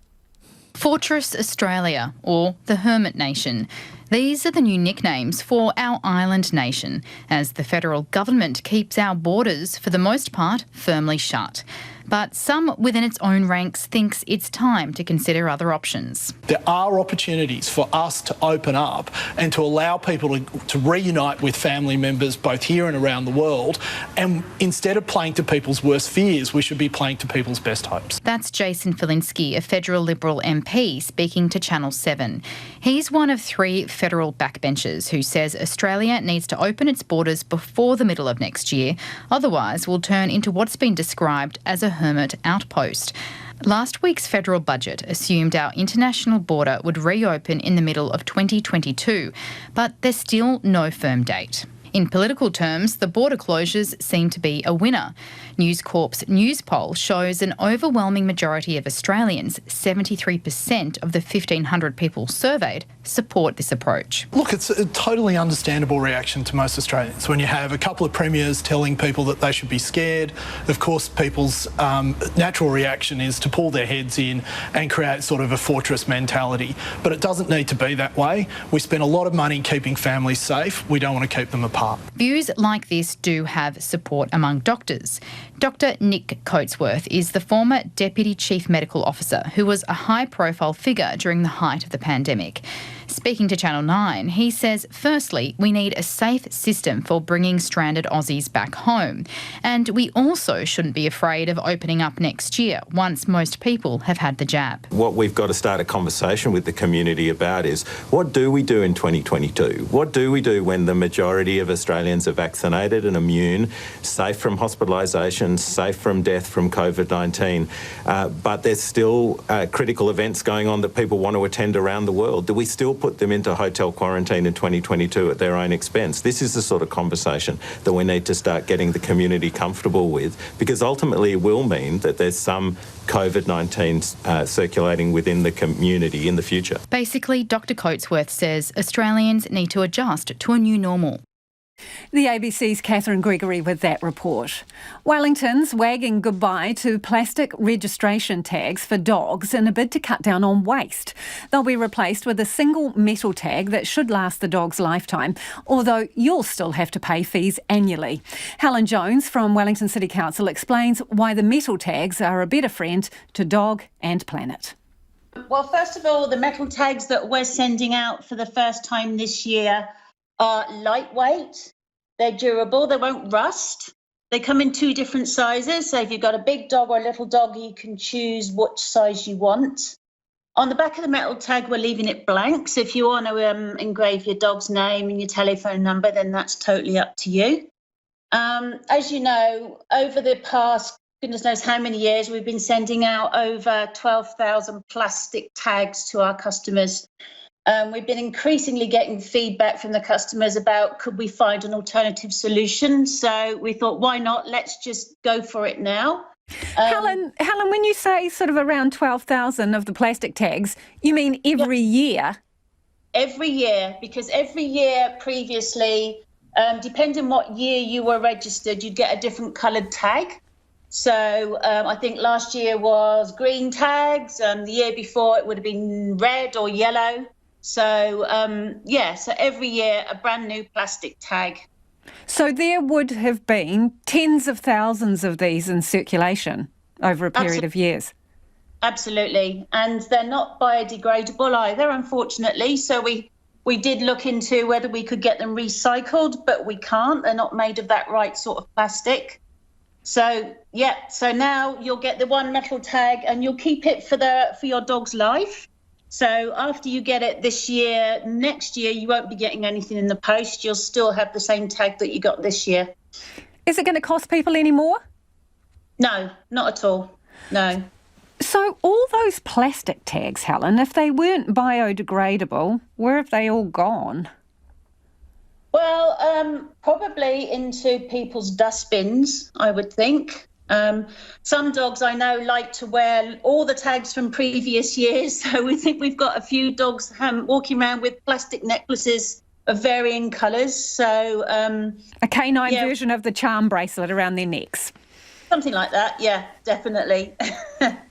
Fortress Australia, or the Hermit Nation. These are the new nicknames for our island nation, as the federal government keeps our borders, for the most part, firmly shut. But some within its own ranks thinks it's time to consider other options. There are opportunities for us to open up and to allow people to reunite with family members both here and around the world. And instead of playing to people's worst fears, we should be playing to people's best hopes. That's Jason Filinski, a federal Liberal MP, speaking to Channel 7. He's one of three federal backbenchers who says Australia needs to open its borders before the middle of next year, otherwise we'll turn into what's been described as a hermit outpost. Last week's federal budget assumed our international border would reopen in the middle of 2022, but there's still no firm date. In political terms, the border closures seem to be a winner. News Corp's news poll shows an overwhelming majority of Australians, 73% of the 1,500 people surveyed, support this approach. Look, it's a totally understandable reaction to most Australians when you have a couple of premiers telling people that they should be scared. Of course, people's natural reaction is to pull their heads in and create sort of a fortress mentality. But it doesn't need to be that way. We spend a lot of money keeping families safe. We don't want to keep them apart. Views like this do have support among doctors. Dr Nick Coatsworth is the former Deputy Chief Medical Officer who was a high-profile figure during the height of the pandemic. Speaking to Channel 9, he says, firstly, we need a safe system for bringing stranded Aussies back home. And we also shouldn't be afraid of opening up next year once most people have had the jab. What we've got to start a conversation with the community about is, what do we do in 2022? What do we do when the majority of Australians are vaccinated and immune, safe from hospitalisation, safe from death from COVID-19, but there's still critical events going on that people want to attend around the world? Do we still put them into hotel quarantine in 2022 at their own expense? This is the sort of conversation that we need to start getting the community comfortable with, because ultimately it will mean that there's some COVID-19 circulating within the community in the future. Basically, Dr Coatsworth says Australians need to adjust to a new normal. The ABC's Catherine Gregory with that report. Wellington's wagging goodbye to plastic registration tags for dogs in a bid to cut down on waste. They'll be replaced with a single metal tag that should last the dog's lifetime, although you'll still have to pay fees annually. Helen Jones from Wellington City Council explains why the metal tags are a better friend to dog and planet. Well, first of all, the metal tags that we're sending out for the first time this year are lightweight, they're durable, they won't rust. They come in two different sizes, so if you've got a big dog or a little dog, you can choose which size you want. On the back of the metal tag, we're leaving it blank, so if you want to engrave your dog's name and your telephone number, then that's totally up to you. As you know, over the past goodness knows how many years, we've been sending out over 12,000 plastic tags to our customers. We've been increasingly getting feedback from the customers about could we find an alternative solution. So we thought, why not? Let's just go for it now. Helen, when you say sort of around 12,000 of the plastic tags, you mean every year? Every year, because every year previously, depending what year you were registered, you'd get a different coloured tag. So I think last year was green tags. The year before it would have been red or yellow. So, so every year a brand new plastic tag. So there would have been tens of thousands of these in circulation over a period of years. Absolutely. And they're not biodegradable either, unfortunately. So we did look into whether we could get them recycled, but we can't. They're not made of that right sort of plastic. So, yeah, so now you'll get the one metal tag and you'll keep it for your dog's life. So after you get it this year, next year, you won't be getting anything in the post. You'll still have the same tag that you got this year. Is it going to cost people any more? No, not at all. No. So all those plastic tags, Helen, if they weren't biodegradable, where have they all gone? Well, probably into people's dustbins, I would think. Some dogs I know like to wear all the tags from previous years. So we think we've got a few dogs walking around with plastic necklaces of varying colours. So a canine version of the charm bracelet around their necks. Something like that, yeah, definitely.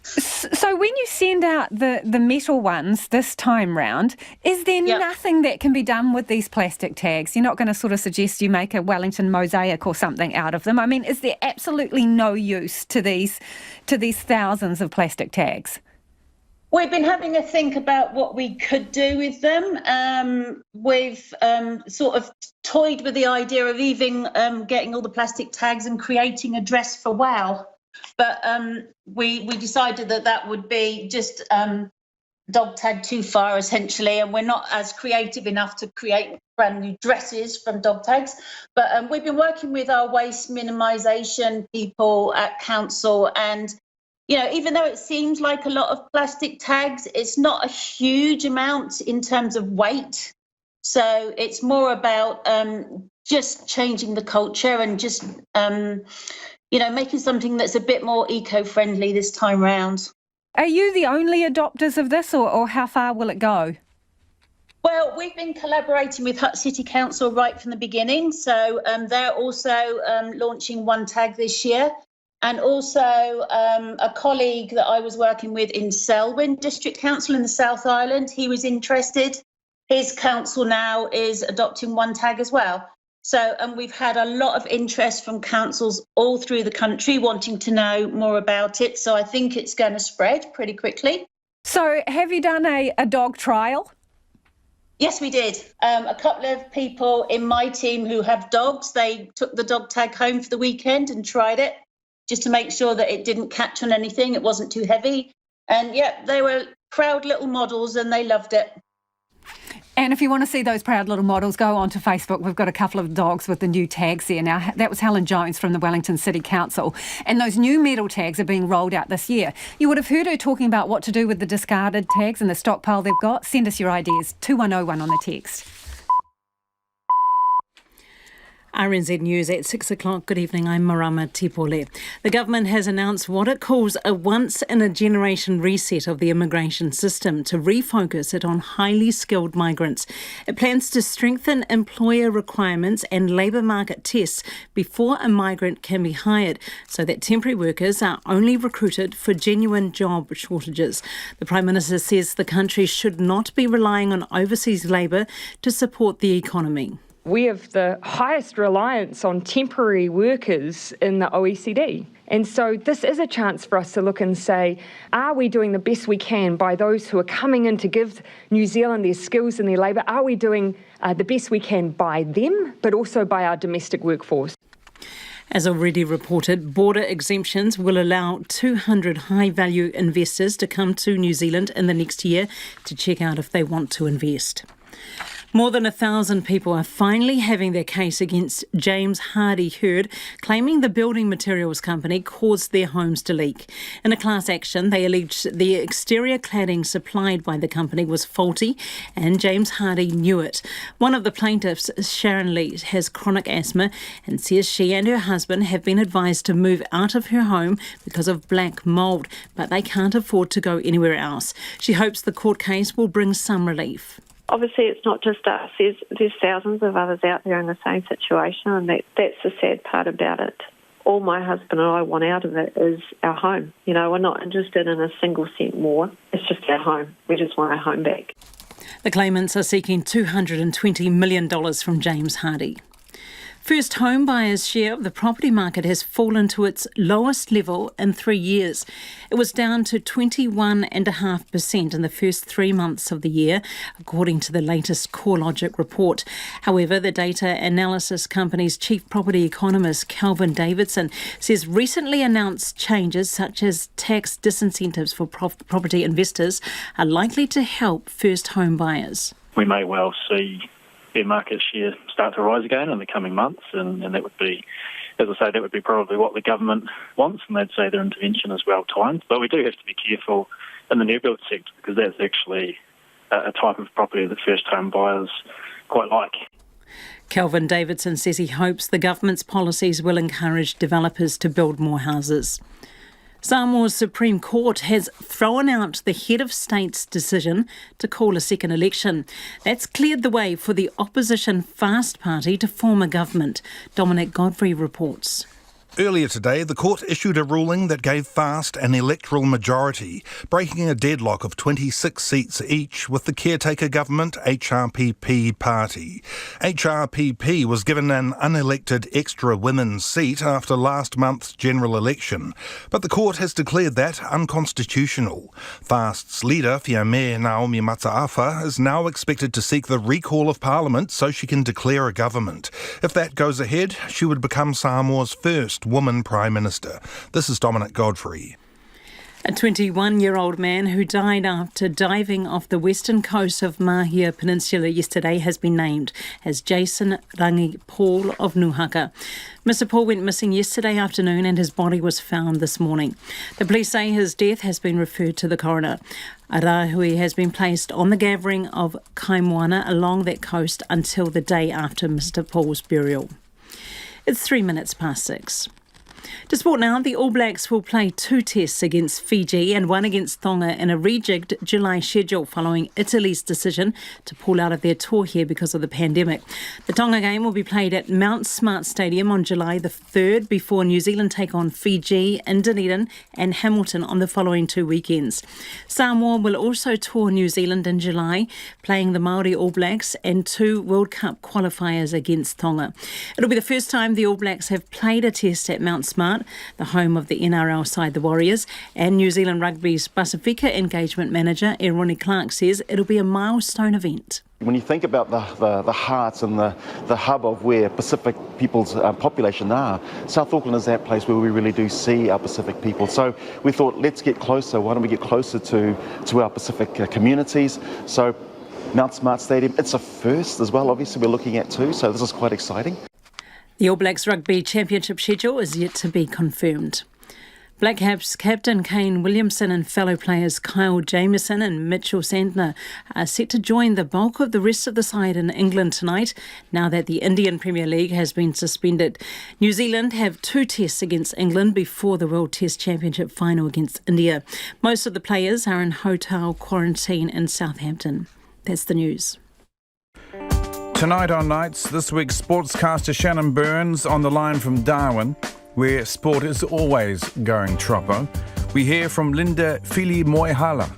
So when you send out the metal ones this time round, is there nothing that can be done with these plastic tags? You're not going to sort of suggest you make a Wellington mosaic or something out of them? I mean, is there absolutely no use to these thousands of plastic tags? We've been having a think about what we could do with them. We've sort of toyed with the idea of even getting all the plastic tags and creating a dress for WOW. But we decided that would be just dog tag too far, essentially, and we're not as creative enough to create brand new dresses from dog tags. But we've been working with our waste minimisation people at council, and you know, even though it seems like a lot of plastic tags, it's not a huge amount in terms of weight. So it's more about just changing the culture and just, making something that's a bit more eco-friendly this time round. Are you the only adopters of this, or how far will it go? Well, we've been collaborating with Hutt City Council right from the beginning. So they're also launching one tag this year. And also a colleague that I was working with in Selwyn District Council in the South Island, he was interested. His council now is adopting one tag as well. So, and we've had a lot of interest from councils all through the country wanting to know more about it. So I think it's going to spread pretty quickly. So have you done a dog trial? Yes, we did. A couple of people in my team who have dogs, they took the dog tag home for the weekend and tried it, just to make sure that it didn't catch on anything, it wasn't too heavy. And yeah, they were proud little models and they loved it. And if you want to see those proud little models, go onto Facebook. We've got a couple of dogs with the new tags there. Now, that was Helen Jones from the Wellington City Council. And those new metal tags are being rolled out this year. You would have heard her talking about what to do with the discarded tags and the stockpile they've got. Send us your ideas, 2101 on the text. RNZ News at 6 o'clock. Good evening, I'm Marama Tipole. The government has announced what it calls a once-in-a-generation reset of the immigration system to refocus it on highly skilled migrants. It plans to strengthen employer requirements and labour market tests before a migrant can be hired, so that temporary workers are only recruited for genuine job shortages. The Prime Minister says the country should not be relying on overseas labour to support the economy. We have the highest reliance on temporary workers in the OECD. And so this is a chance for us to look and say, are we doing the best we can by those who are coming in to give New Zealand their skills and their labour? Are we doing the best we can by them, but also by our domestic workforce? As already reported, border exemptions will allow 200 high-value investors to come to New Zealand in the next year to check out if they want to invest. More than 1,000 people are finally having their case against James Hardie heard, claiming the building materials company caused their homes to leak. In a class action, they alleged the exterior cladding supplied by the company was faulty and James Hardie knew it. One of the plaintiffs, Sharon Lee, has chronic asthma and says she and her husband have been advised to move out of her home because of black mould, but they can't afford to go anywhere else. She hopes the court case will bring some relief. Obviously, it's not just us. There's thousands of others out there in the same situation, and that's the sad part about it. All my husband and I want out of it is our home. You know, we're not interested in a single cent more. It's just our home. We just want our home back. The claimants are seeking $220 million from James Hardie. First home buyers' share of the property market has fallen to its lowest level in 3 years. It was down to 21.5% in the first 3 months of the year, according to the latest CoreLogic report. However, the data analysis company's chief property economist, Kelvin Davidson, says recently announced changes such as tax disincentives for property investors are likely to help first home buyers. We may well see their market share start to rise again in the coming months, and that would be, as I say, that would be probably what the government wants, and they'd say their intervention is well timed. But we do have to be careful in the new build sector, because that's actually a type of property that first home buyers quite like. Kelvin Davidson says he hopes the government's policies will encourage developers to build more houses. Samoa's Supreme Court has thrown out the head of state's decision to call a second election. That's cleared the way for the opposition Fast Party to form a government. Dominic Godfrey reports. Earlier today, the court issued a ruling that gave Fast an electoral majority, breaking a deadlock of 26 seats each with the caretaker government HRPP party. HRPP was given an unelected extra women's seat after last month's general election, but the court has declared that unconstitutional. Fast's leader, Fiame Naomi Mataafa, is now expected to seek the recall of Parliament so she can declare a government. If that goes ahead, she would become Samoa's first woman Prime Minister. This is Dominic Godfrey. A 21-year-old man who died after diving off the western coast of Mahia Peninsula yesterday has been named as Jason Rangi Paul of Nuhaka. Mr. Paul went missing yesterday afternoon and his body was found this morning. The police say his death has been referred to the coroner. A rahui has been placed on the gathering of Kaimoana along that coast until the day after Mr. Paul's burial. It's 6:03. To sport now, the All Blacks will play 2 tests against Fiji and 1 against Tonga in a rejigged July schedule following Italy's decision to pull out of their tour here because of the pandemic. The Tonga game will be played at Mount Smart Stadium on July the 3rd before New Zealand take on Fiji in Dunedin and Hamilton on the following 2 weekends. Samoa will also tour New Zealand in July, playing the Māori All Blacks and 2 World Cup qualifiers against Tonga. It'll be the first time the All Blacks have played a test at Mount Smart, the home of the NRL side, the Warriors, and New Zealand Rugby's Pasifika engagement manager, Ronnie Clark, says it'll be a milestone event. When you think about the heart and the hub of where Pacific people's population are, South Auckland is that place where we really do see our Pacific people. So we thought, let's get closer. Why don't we get closer to our Pacific communities? So Mount Smart Stadium, it's a first as well, obviously, we're looking at too, so this is quite exciting. The All Blacks Rugby Championship schedule is yet to be confirmed. Black Caps captain Kane Williamson and fellow players Kyle Jamieson and Mitchell Santner are set to join the bulk of the rest of the side in England tonight, now that the Indian Premier League has been suspended. New Zealand have 2 tests against England before the World Test Championship final against India. Most of the players are in hotel quarantine in Southampton. That's the news. Tonight on Nights, this week's sportscaster Shannon Burns on the line from Darwin, where sport is always going troppo. We hear from Linda Fili Moihala,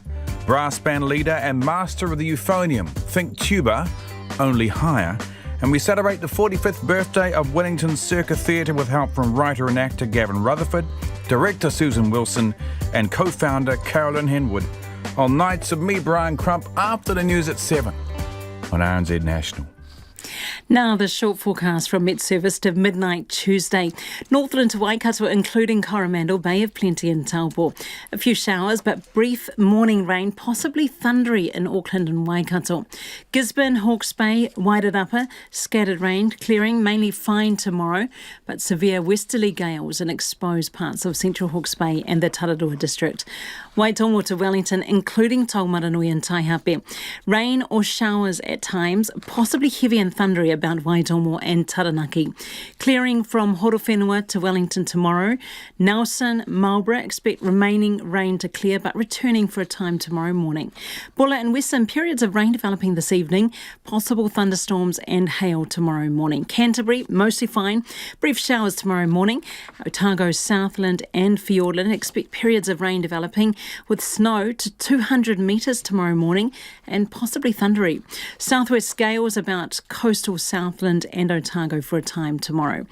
brass band leader and master of the euphonium, think tuba, only higher. And we celebrate the 45th birthday of Wellington Circa Theatre with help from writer and actor Gavin Rutherford, director Susan Wilson and co-founder Carolyn Henwood on Nights of me, Brian Crump, after the news at 7 on RNZ National. Now the short forecast from Met Service to midnight Tuesday. Northland to Waikato, including Coromandel, Bay of Plenty and Taupo. A few showers, but brief morning rain, possibly thundery in Auckland and Waikato. Gisborne, Hawke's Bay, Wairarapa, scattered rain, clearing, mainly fine tomorrow, but severe westerly gales in exposed parts of central Hawke's Bay and the Tararua district. Waitongo to Wellington, including Taumaranui and Taihape. Rain or showers at times, possibly heavy and thundery about Waitongo and Taranaki. Clearing from Horowhenua to Wellington tomorrow. Nelson, Marlborough expect remaining rain to clear, but returning for a time tomorrow morning. Bulla and Western, periods of rain developing this evening. Possible thunderstorms and hail tomorrow morning. Canterbury, mostly fine. Brief showers tomorrow morning. Otago, Southland and Fiordland expect periods of rain developing. with snow to 200 metres tomorrow morning and possibly thundery. Southwest gales about coastal Southland and Otago for a time tomorrow.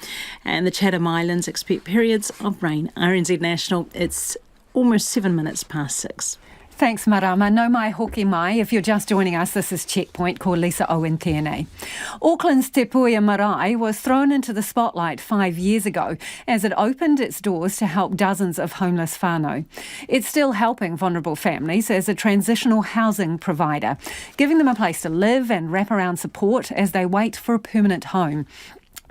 And the Chatham Islands expect periods of rain. RNZ National, it's almost 7 minutes past 6. Thanks, Marama. No mai hoki mai. If you're just joining us, this is Checkpoint. Ko Lisa Owen tēnei. Auckland's Te Puia Marae was thrown into the spotlight 5 years ago as it opened its doors to help dozens of homeless whānau. It's still helping vulnerable families as a transitional housing provider, giving them a place to live and wraparound support as they wait for a permanent home.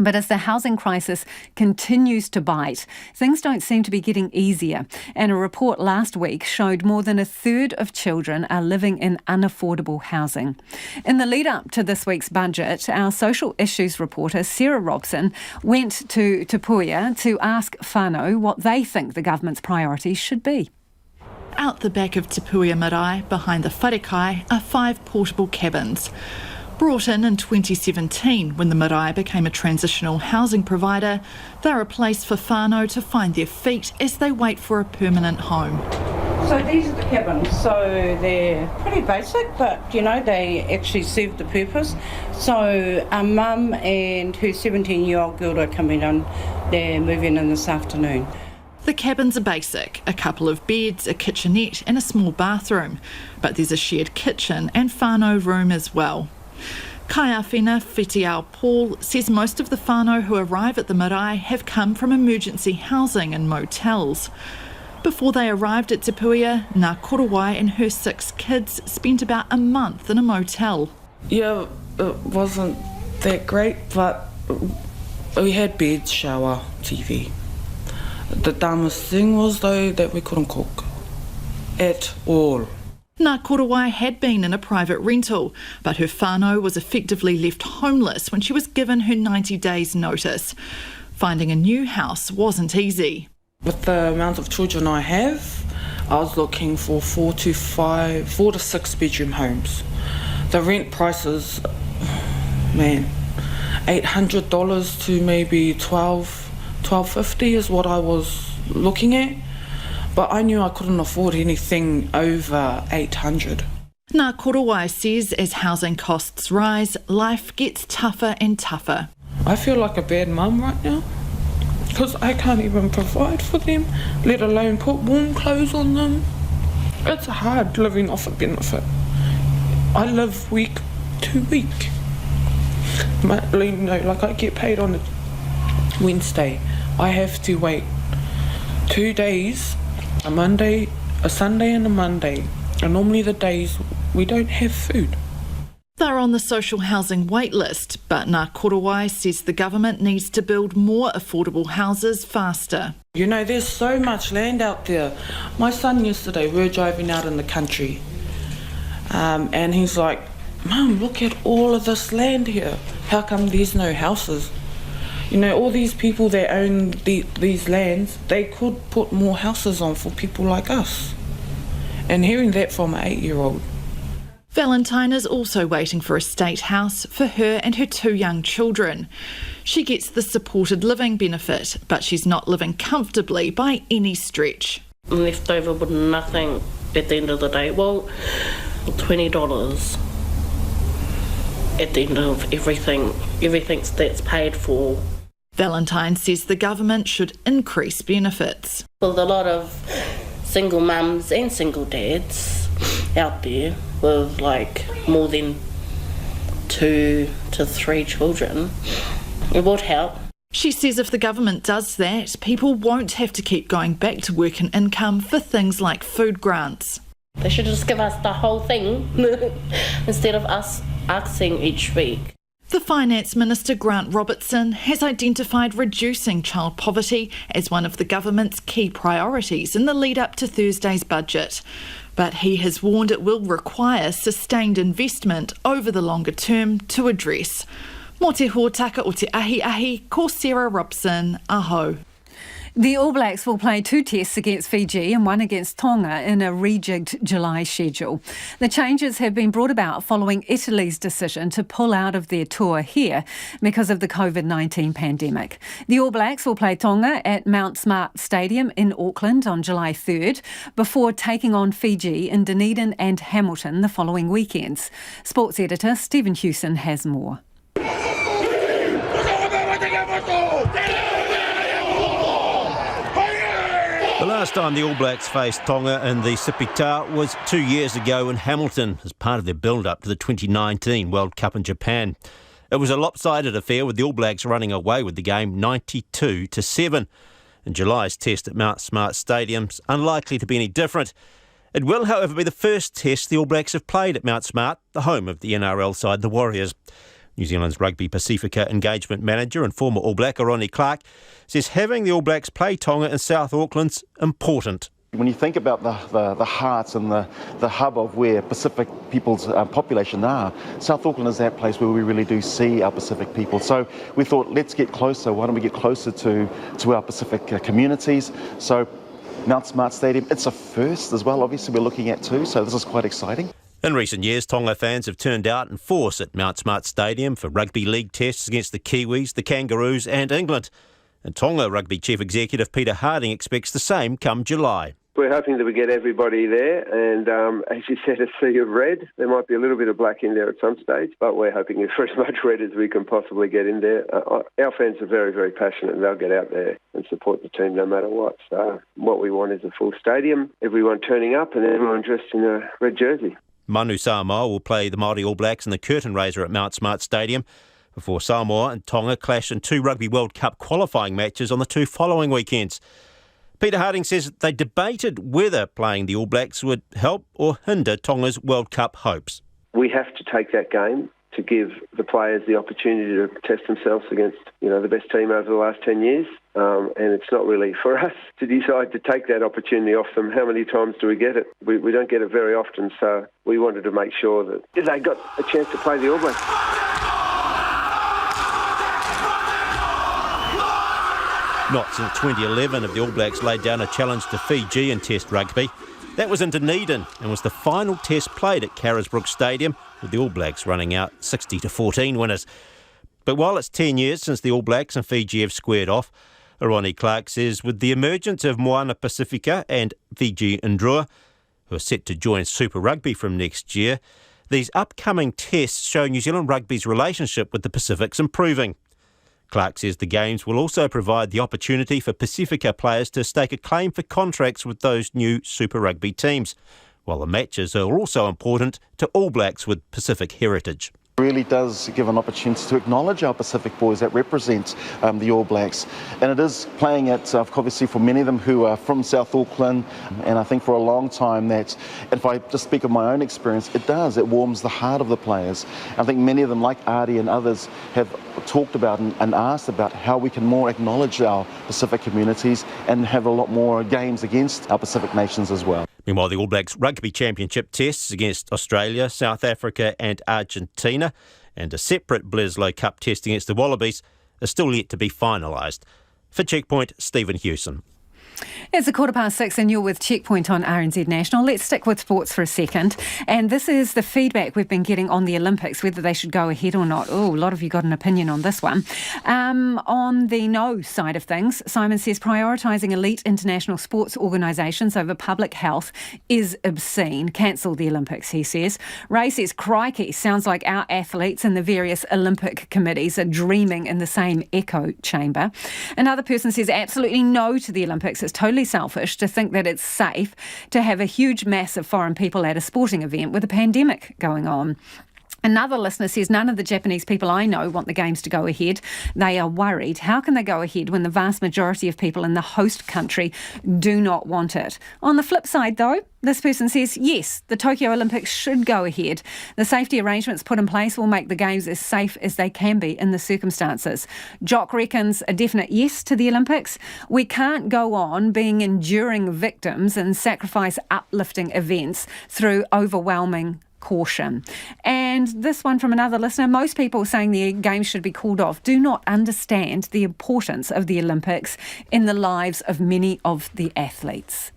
But as the housing crisis continues to bite, things don't seem to be getting easier. And a report last week showed more than a third of children are living in unaffordable housing. In the lead up to this week's budget, our social issues reporter, Sarah Robson, went to Te Puia to ask whānau what they think the government's priorities should be. Out the back of Te Puia Marae, behind the wharekai, are 5 portable cabins. Brought in 2017 when the marae became a transitional housing provider, they're a place for whānau to find their feet as they wait for a permanent home. So these are the cabins, so they're pretty basic, but they actually serve the purpose. So our mum and her 17-year-old girl are coming in, they're moving in this afternoon. The cabins are basic, a couple of beds, a kitchenette and a small bathroom, but there's a shared kitchen and whānau room as well. Kaiawhina Whitiao Paul says most of the whānau who arrive at the marae have come from emergency housing and motels. Before they arrived at Te Puia, Ngā Korowai and her 6 kids spent about a month in a motel. Yeah, it wasn't that great, but we had bed, shower, TV. The dumbest thing was, though, that we couldn't cook at all. Ngā Korowai had been in a private rental, but her whānau was effectively left homeless when she was given her 90 days notice. Finding a new house wasn't easy. With the amount of children I have, I was looking for 4 to 6 bedroom homes. The rent prices, $800 to maybe $12.50 is what I was looking at. But I knew I couldn't afford anything over $800. Ngā Korowai says as housing costs rise, life gets tougher and tougher. I feel like a bad mum right now because I can't even provide for them, let alone put warm clothes on them. It's hard living off a benefit. I live week to week. But, I get paid on a Wednesday. I have to wait 2 days, a Monday, a Sunday and a Monday, and normally the days we don't have food. They're on the social housing wait list, but Ngā Korowai says the government needs to build more affordable houses faster. There's so much land out there. My son yesterday, we were driving out in the country, and he's like, Mum, look at all of this land here. How come there's no houses? All these people that own these lands, they could put more houses on for people like us. And hearing that from an 8-year-old. Valentine is also waiting for a state house for her and her 2 young children. She gets the supported living benefit, but she's not living comfortably by any stretch. I'm left over with nothing at the end of the day. Well, $20 at the end of everything that's paid for. Valentine says the government should increase benefits. With a lot of single mums and single dads out there with more than 2 to 3 children, it would help. She says if the government does that, people won't have to keep going back to work and income for things like food grants. They should just give us the whole thing instead of us asking each week. The Finance Minister, Grant Robertson, has identified reducing child poverty as one of the government's key priorities in the lead-up to Thursday's budget. But he has warned it will require sustained investment over the longer term to address. Mō te hōtaka o te ahi, ko Sarah Robson, aho. The All Blacks will play 2 tests against Fiji and 1 against Tonga in a rejigged July schedule. The changes have been brought about following Italy's decision to pull out of their tour here because of the COVID-19 pandemic. The All Blacks will play Tonga at Mount Smart Stadium in Auckland on July 3rd before taking on Fiji in Dunedin and Hamilton the following weekends. Sports editor Stephen Hewson has more. The last time the All Blacks faced Tonga in the Sipitā was 2 years ago in Hamilton as part of their build-up to the 2019 World Cup in Japan. It was a lopsided affair with the All Blacks running away with the game 92-7. And July's test at Mount Smart Stadium's unlikely to be any different. It will, however, be the first test the All Blacks have played at Mount Smart, the home of the NRL side, the Warriors. New Zealand's Rugby Pacifica engagement manager and former All Black, Ronnie Clark, says having the All Blacks play Tonga in South Auckland's important. When you think about the heart and the hub of where Pacific people's population are, South Auckland is that place where we really do see our Pacific people. So we thought, let's get closer. Why don't we get closer to our Pacific communities? So Mount Smart Stadium, it's a first as well, obviously we're looking at too, so this is quite exciting. In recent years, Tonga fans have turned out in force at Mount Smart Stadium for rugby league tests against the Kiwis, the Kangaroos and England. And Tonga Rugby Chief Executive Peter Harding expects the same come July. We're hoping that we get everybody there and, as you said, a sea of red. There might be a little bit of black in there at some stage, but we're hoping for as much red as we can possibly get in there. Our fans are very, very passionate and they'll get out there and support the team no matter what. So what we want is a full stadium, everyone turning up and everyone dressed in a red jersey. Manu Samoa will play the Māori All Blacks in the curtain raiser at Mount Smart Stadium before Samoa and Tonga clash in 2 Rugby World Cup qualifying matches on the 2 following weekends. Peter Harding says they debated whether playing the All Blacks would help or hinder Tonga's World Cup hopes. We have to take that game to give the players the opportunity to test themselves against, the best team over the last 10 years. And it's not really for us to decide to take that opportunity off them. How many times do we get it? We don't get it very often, so we wanted to make sure that they got a chance to play the All Blacks. Not since 2011 have the All Blacks laid down a challenge to Fiji in Test rugby. That was in Dunedin and was the final test played at Carisbrook Stadium, with the All Blacks running out 60-14 winners. But while it's 10 years since the All Blacks and Fiji have squared off, Ronnie Clark says with the emergence of Moana Pacifica and Fiji Ndrua, who are set to join Super Rugby from next year, these upcoming tests show New Zealand Rugby's relationship with the Pacific's improving. Clark says the Games will also provide the opportunity for Pacifica players to stake a claim for contracts with those new Super Rugby teams, while the matches are also important to All Blacks with Pacific heritage. Really does give an opportunity to acknowledge our Pacific boys that represent the All Blacks. And it is playing it, obviously, for many of them who are from South Auckland. And I think for a long time that, if I just speak of my own experience, it warms the heart of the players. I think many of them, like Artie and others, have talked about and asked about how we can more acknowledge our Pacific communities and have a lot more games against our Pacific nations as well. Meanwhile, the All Blacks Rugby Championship tests against Australia, South Africa and Argentina, and a separate Bledisloe Cup test against the Wallabies are still yet to be finalised. For Checkpoint, Stephen Hewson. It's 6:15 and you're with Checkpoint on RNZ National. Let's stick with sports for a second. And this is the feedback we've been getting on the Olympics, whether they should go ahead or not. Oh, a lot of you got an opinion on this one. On the no side of things, Simon says prioritising elite international sports organisations over public health is obscene. Cancel the Olympics, he says. Ray says, crikey, sounds like our athletes and the various Olympic committees are dreaming in the same echo chamber. Another person says absolutely no to the Olympics. It's totally selfish to think that it's safe to have a huge mass of foreign people at a sporting event with a pandemic going on. Another listener says, none of the Japanese people I know want the Games to go ahead. They are worried. How can they go ahead when the vast majority of people in the host country do not want it? On the flip side, though, this person says, yes, the Tokyo Olympics should go ahead. The safety arrangements put in place will make the Games as safe as they can be in the circumstances. Jock reckons a definite yes to the Olympics. We can't go on being enduring victims and sacrifice uplifting events through overwhelming caution. And this one from another listener, most people saying the Games should be called off do not understand the importance of the Olympics in the lives of many of the athletes.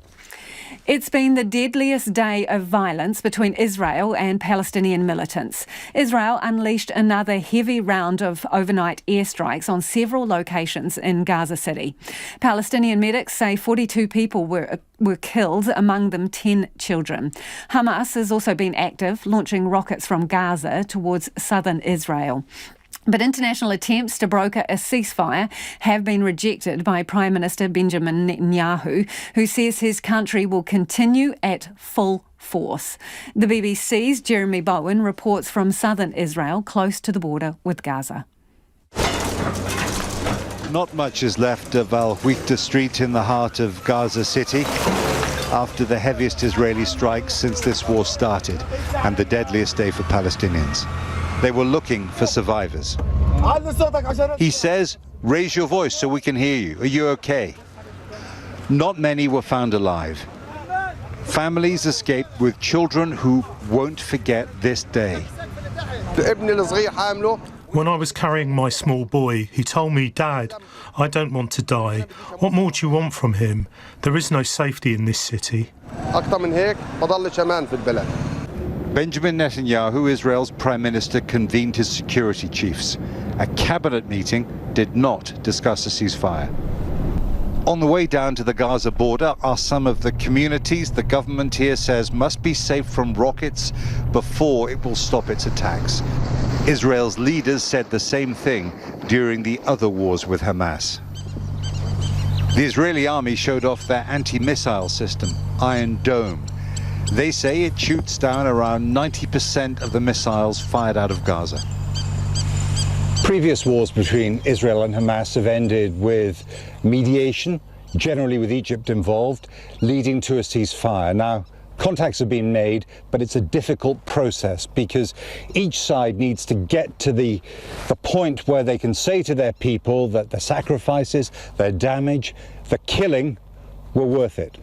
It's been the deadliest day of violence between Israel and Palestinian militants. Israel unleashed another heavy round of overnight airstrikes on several locations in Gaza City. Palestinian medics say 42 people were killed, among them 10 children. Hamas has also been active, launching rockets from Gaza towards southern Israel. But international attempts to broker a ceasefire have been rejected by Prime Minister Benjamin Netanyahu, who says his country will continue at full force. The BBC's Jeremy Bowen reports from southern Israel, close to the border with Gaza. Not much is left of Al-Wikta Street in the heart of Gaza City after the heaviest Israeli strikes since this war started and the deadliest day for Palestinians. They were looking for survivors. He says, raise your voice so we can hear you. Are you okay? Not many were found alive. Families escaped with children who won't forget this day. When I was carrying my small boy, he told me, Dad, I don't want to die. What more do you want from him? There is no safety in this city. Benjamin Netanyahu, Israel's Prime Minister, convened his security chiefs. A cabinet meeting did not discuss a ceasefire. On the way down to the Gaza border are some of the communities the government here says must be safe from rockets before it will stop its attacks. Israel's leaders said the same thing during the other wars with Hamas. The Israeli army showed off their anti-missile system, Iron Dome. They say it shoots down around 90% of the missiles fired out of Gaza. Previous wars between Israel and Hamas have ended with mediation, generally with Egypt involved, leading to a ceasefire. Now, contacts have been made, but it's a difficult process because each side needs to get to the point where they can say to their people that the sacrifices, their damage, the killing were worth it.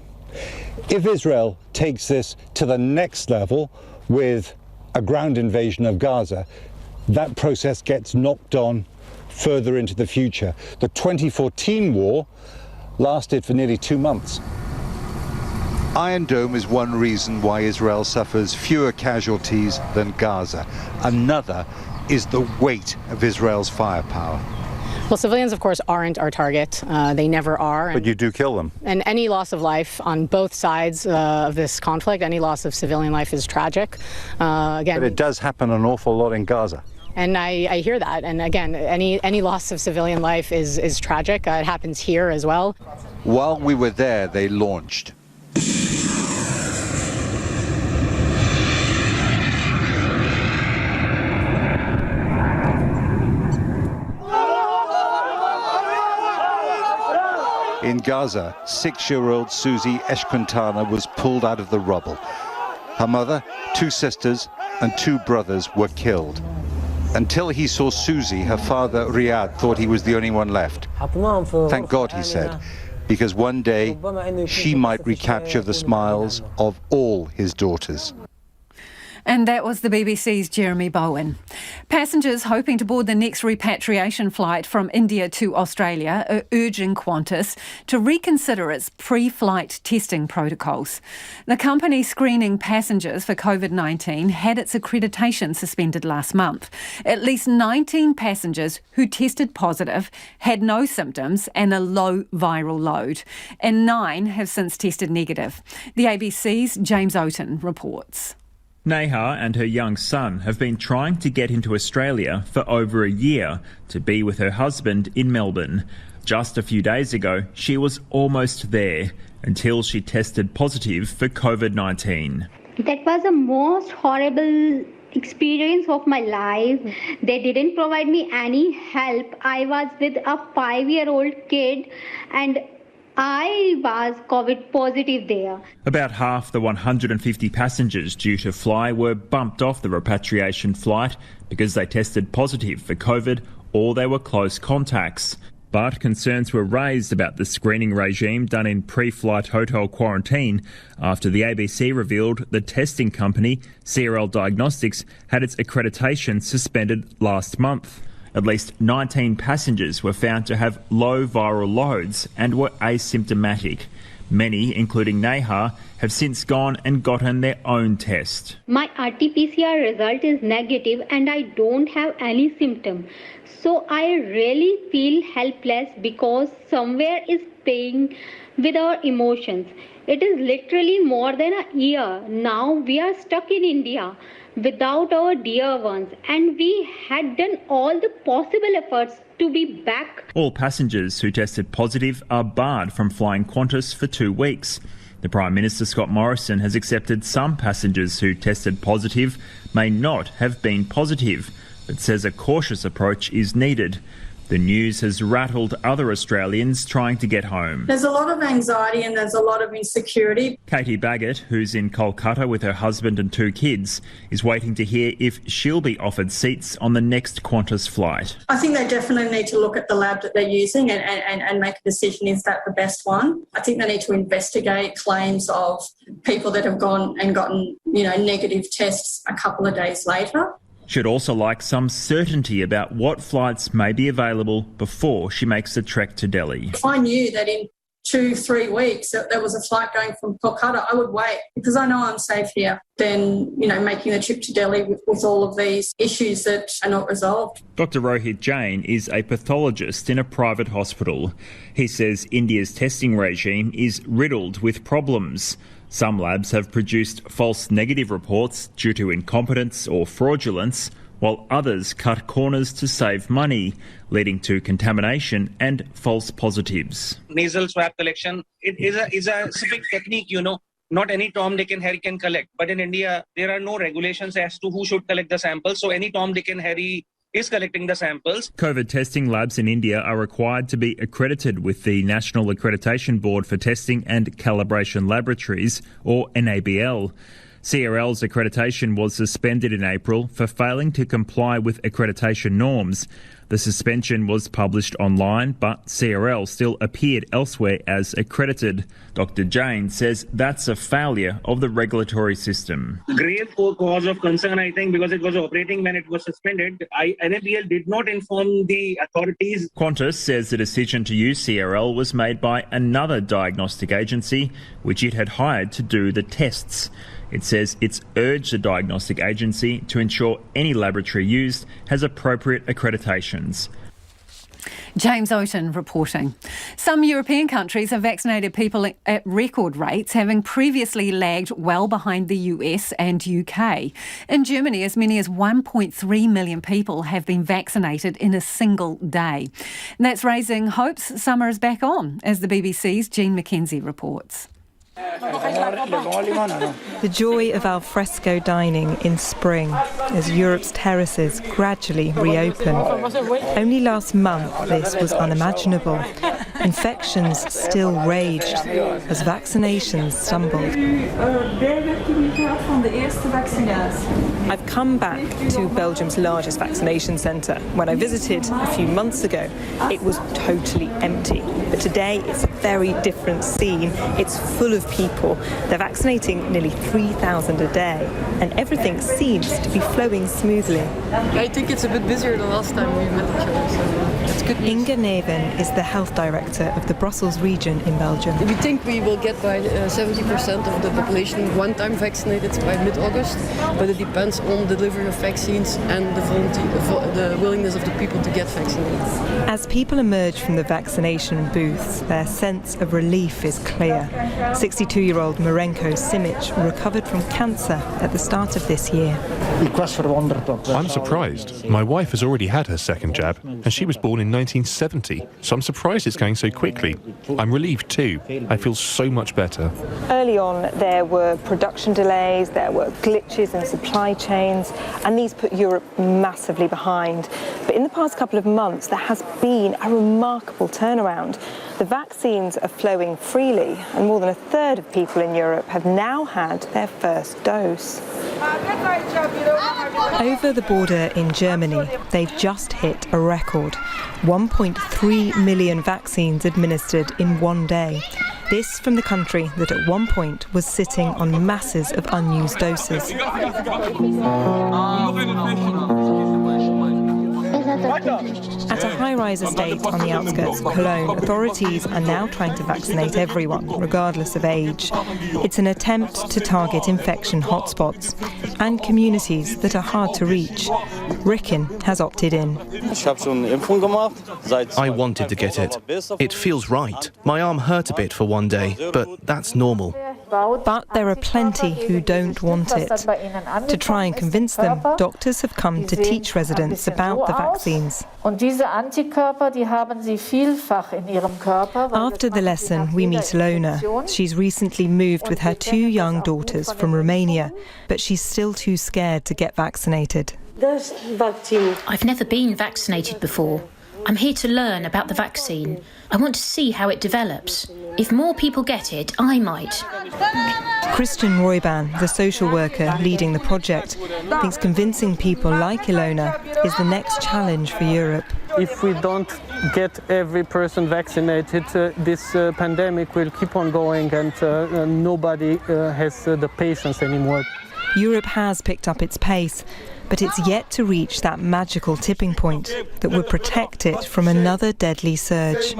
If Israel takes this to the next level with a ground invasion of Gaza, that process gets knocked on further into the future. The 2014 war lasted for nearly 2 months. Iron Dome is one reason why Israel suffers fewer casualties than Gaza. Another is the weight of Israel's firepower. Well, civilians, of course, aren't our target. They never are. But you do kill them. And any loss of life on both sides of this conflict, any loss of civilian life is tragic. Again, but it does happen an awful lot in Gaza. And I hear that. And again, any loss of civilian life is tragic. It happens here as well. While we were there, they launched. In Gaza, 6-year-old Susie Eshquintana was pulled out of the rubble. Her mother, 2 sisters, and 2 brothers were killed. Until he saw Susie, her father, Riyad, thought he was the only one left. Thank God, he said, because one day she might recapture the smiles of all his daughters. And that was the BBC's Jeremy Bowen. Passengers hoping to board the next repatriation flight from India to Australia are urging Qantas to reconsider its pre-flight testing protocols. The company screening passengers for COVID-19 had its accreditation suspended last month. At least 19 passengers who tested positive had no symptoms and a low viral load, and 9 have since tested negative. The ABC's James Oaten reports. Neha and her young son have been trying to get into Australia for over a year to be with her husband in Melbourne. Just a few days ago, she was almost there until she tested positive for COVID-19. That was the most horrible experience of my life. They didn't provide me any help. I was with a 5-year-old kid and I was COVID positive there. About half the 150 passengers due to fly were bumped off the repatriation flight because they tested positive for COVID or they were close contacts. But concerns were raised about the screening regime done in pre-flight hotel quarantine after the ABC revealed the testing company, CRL Diagnostics, had its accreditation suspended last month. At least 19 passengers were found to have low viral loads and were asymptomatic. Many, including Neha, have since gone and gotten their own test. My RT-PCR result is negative and I don't have any symptom. So I really feel helpless because somewhere is playing with our emotions. It is literally more than a year. Now we are stuck in India without our dear ones, and we had done all the possible efforts to be back. All passengers who tested positive are barred from flying Qantas for 2 weeks. The Prime Minister, Scott Morrison, has accepted some passengers who tested positive may not have been positive, but says a cautious approach is needed. The news has rattled other Australians trying to get home. There's a lot of anxiety and there's a lot of insecurity. Katie Baggett, who's in Kolkata with her husband and 2 kids, is waiting to hear if she'll be offered seats on the next Qantas flight. I think they definitely need to look at the lab that they're using and make a decision, is that the best one? I think they need to investigate claims of people that have gone and gotten, negative tests a couple of days later. She'd also like some certainty about what flights may be available before she makes the trek to Delhi. If I knew that in 2-3 weeks that there was a flight going from Kolkata, I would wait because I know I'm safe here than, making the trip to Delhi with all of these issues that are not resolved. Dr. Rohit Jain is a pathologist in a private hospital. He says India's testing regime is riddled with problems. Some labs have produced false negative reports due to incompetence or fraudulence, while others cut corners to save money, leading to contamination and false positives. Nasal swab collection, it is a specific technique, Not any Tom, Dick and Harry can collect. But in India, there are no regulations as to who should collect the samples. So any Tom, Dick and Harry is collecting the samples. COVID testing labs in India are required to be accredited with the National Accreditation Board for Testing and Calibration Laboratories, or NABL. CRL's accreditation was suspended in April for failing to comply with accreditation norms. The suspension was published online, but CRL still appeared elsewhere as accredited. Dr. Jain says that's a failure of the regulatory system. Grave cause of concern, I think, because it was operating when it was suspended. NABL did not inform the authorities. Qantas says the decision to use CRL was made by another diagnostic agency, which it had hired to do the tests. It says it's urged the diagnostic agency to ensure any laboratory used has appropriate accreditations. James Oaten reporting. Some European countries have vaccinated people at record rates, having previously lagged well behind the US and UK. In Germany, as many as 1.3 million people have been vaccinated in a single day. And that's raising hopes summer is back on, as the BBC's Jean McKenzie reports. The joy of al fresco dining in spring as Europe's terraces gradually reopen. Only last month this was unimaginable. Infections still raged as vaccinations stumbled. I've come back to Belgium's largest vaccination centre. When I visited a few months ago, it was totally empty. But today it's a very different scene. It's full of people. They're vaccinating nearly 3,000 a day, and everything seems to be flowing smoothly. I think it's a bit busier than last time we met each other, so it's good news. Inge Neven is the health director of the Brussels region in Belgium. We think we will get by 70% of the population one-time vaccinated by mid-August, but it depends on the delivery of vaccines and the willingness of the people to get vaccinated. As people emerge from the vaccination booths, their sense of relief is clear. 62-year-old Marenko Simic recovered from cancer at the start of this year. I'm surprised. My wife has already had her second jab, and she was born in 1970, so I'm surprised it's going so quickly. I'm relieved too. I feel so much better. Early on, there were production delays, there were glitches in supply chains, and these put Europe massively behind. But in the past couple of months, there has been a remarkable turnaround. The vaccines are flowing freely, and more than a third of people in Europe have now had their first dose. Over the border in Germany, they've just hit a record. 1.3 million vaccines administered in one day. This from the country that at one point was sitting on masses of unused doses. At a high-rise estate on the outskirts of Cologne, authorities are now trying to vaccinate everyone, regardless of age. It's an attempt to target infection hotspots and communities that are hard to reach. Ricken has opted in. I wanted to get it. It feels right. My arm hurt a bit for one day, but that's normal. But there are plenty who don't want it. To try and convince them, doctors have come to teach residents about the vaccines. After the lesson, we meet Ilona. She's recently moved with her 2 young daughters from Romania, but she's still too scared to get vaccinated. I've never been vaccinated before. I'm here to learn about the vaccine. I want to see how it develops. If more people get it, I might. Christian Royban, the social worker leading the project, thinks convincing people like Ilona is the next challenge for Europe. If we don't get every person vaccinated, this pandemic will keep on going and nobody has the patience anymore. Europe has picked up its pace, but it's yet to reach that magical tipping point that would protect it from another deadly surge.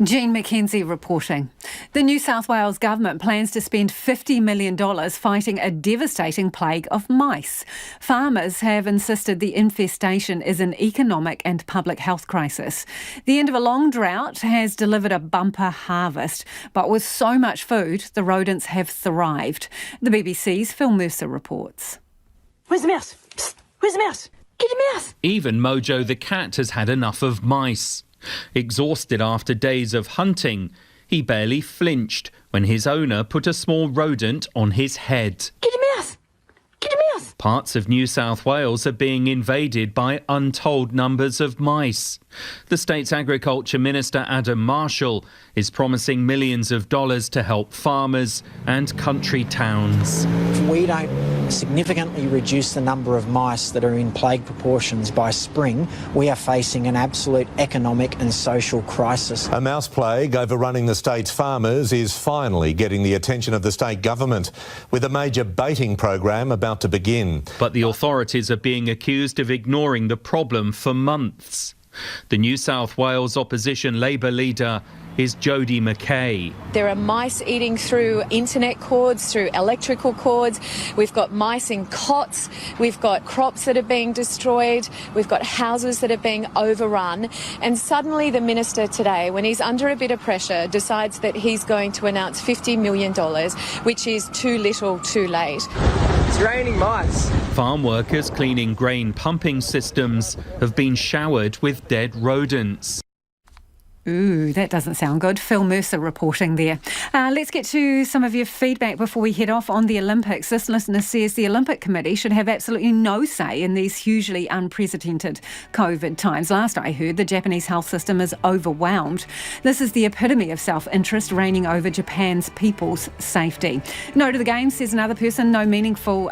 Jean McKenzie reporting. The New South Wales government plans to spend $50 million fighting a devastating plague of mice. Farmers have insisted the infestation is an economic and public health crisis. The end of a long drought has delivered a bumper harvest, but with so much food, the rodents have thrived. The BBC's Phil Mercer reports. Where's the mouse? Psst, where's the mouse? Get a mouse! Even Mojo the cat has had enough of mice. Exhausted after days of hunting, he barely flinched when his owner put a small rodent on his head. Get a mouse! Get a mouse! Parts of New South Wales are being invaded by untold numbers of mice. The state's Agriculture Minister Adam Marshall is promising millions of dollars to help farmers and country towns. If we don't significantly reduce the number of mice that are in plague proportions by spring, we are facing an absolute economic and social crisis. A mouse plague overrunning the state's farmers is finally getting the attention of the state government, with a major baiting program about to begin. But the authorities are being accused of ignoring the problem for months. The New South Wales opposition Labor leader is Jodie McKay. There are mice eating through internet cords, through electrical cords. We've got mice in cots. We've got crops that are being destroyed. We've got houses that are being overrun. And suddenly the minister today, when he's under a bit of pressure, decides that he's going to announce $50 million, which is too little, too late. It's raining mice. Farm workers cleaning grain pumping systems have been showered with dead rodents. Ooh, that doesn't sound good. Phil Mercer reporting there. Let's get to some of your feedback before we head off on the Olympics. This listener says the Olympic Committee should have absolutely no say in these hugely unprecedented COVID times. Last I heard, the Japanese health system is overwhelmed. This is the epitome of self-interest reigning over Japan's people's safety. No to the Games, says another person. No meaningful.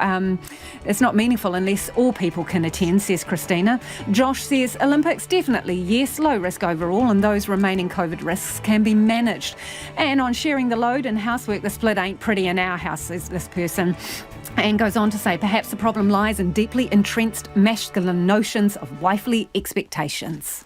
It's not meaningful unless all people can attend, says Christina. Josh says Olympics, definitely yes, low risk overall, and those remaining COVID risks can be managed. And on sharing the load and housework, the split ain't pretty in our house, says this person. And goes on to say, perhaps the problem lies in deeply entrenched masculine notions of wifely expectations.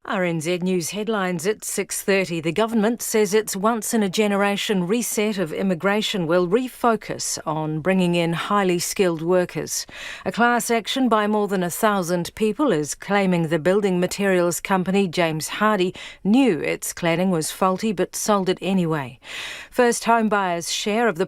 RNZ News headlines at 6:30. The government says its once-in-a-generation reset of immigration will refocus on bringing in highly skilled workers. A class action by more than 1,000 people is claiming the building materials company James Hardie knew its cladding was faulty but sold it anyway. First home buyers' share of the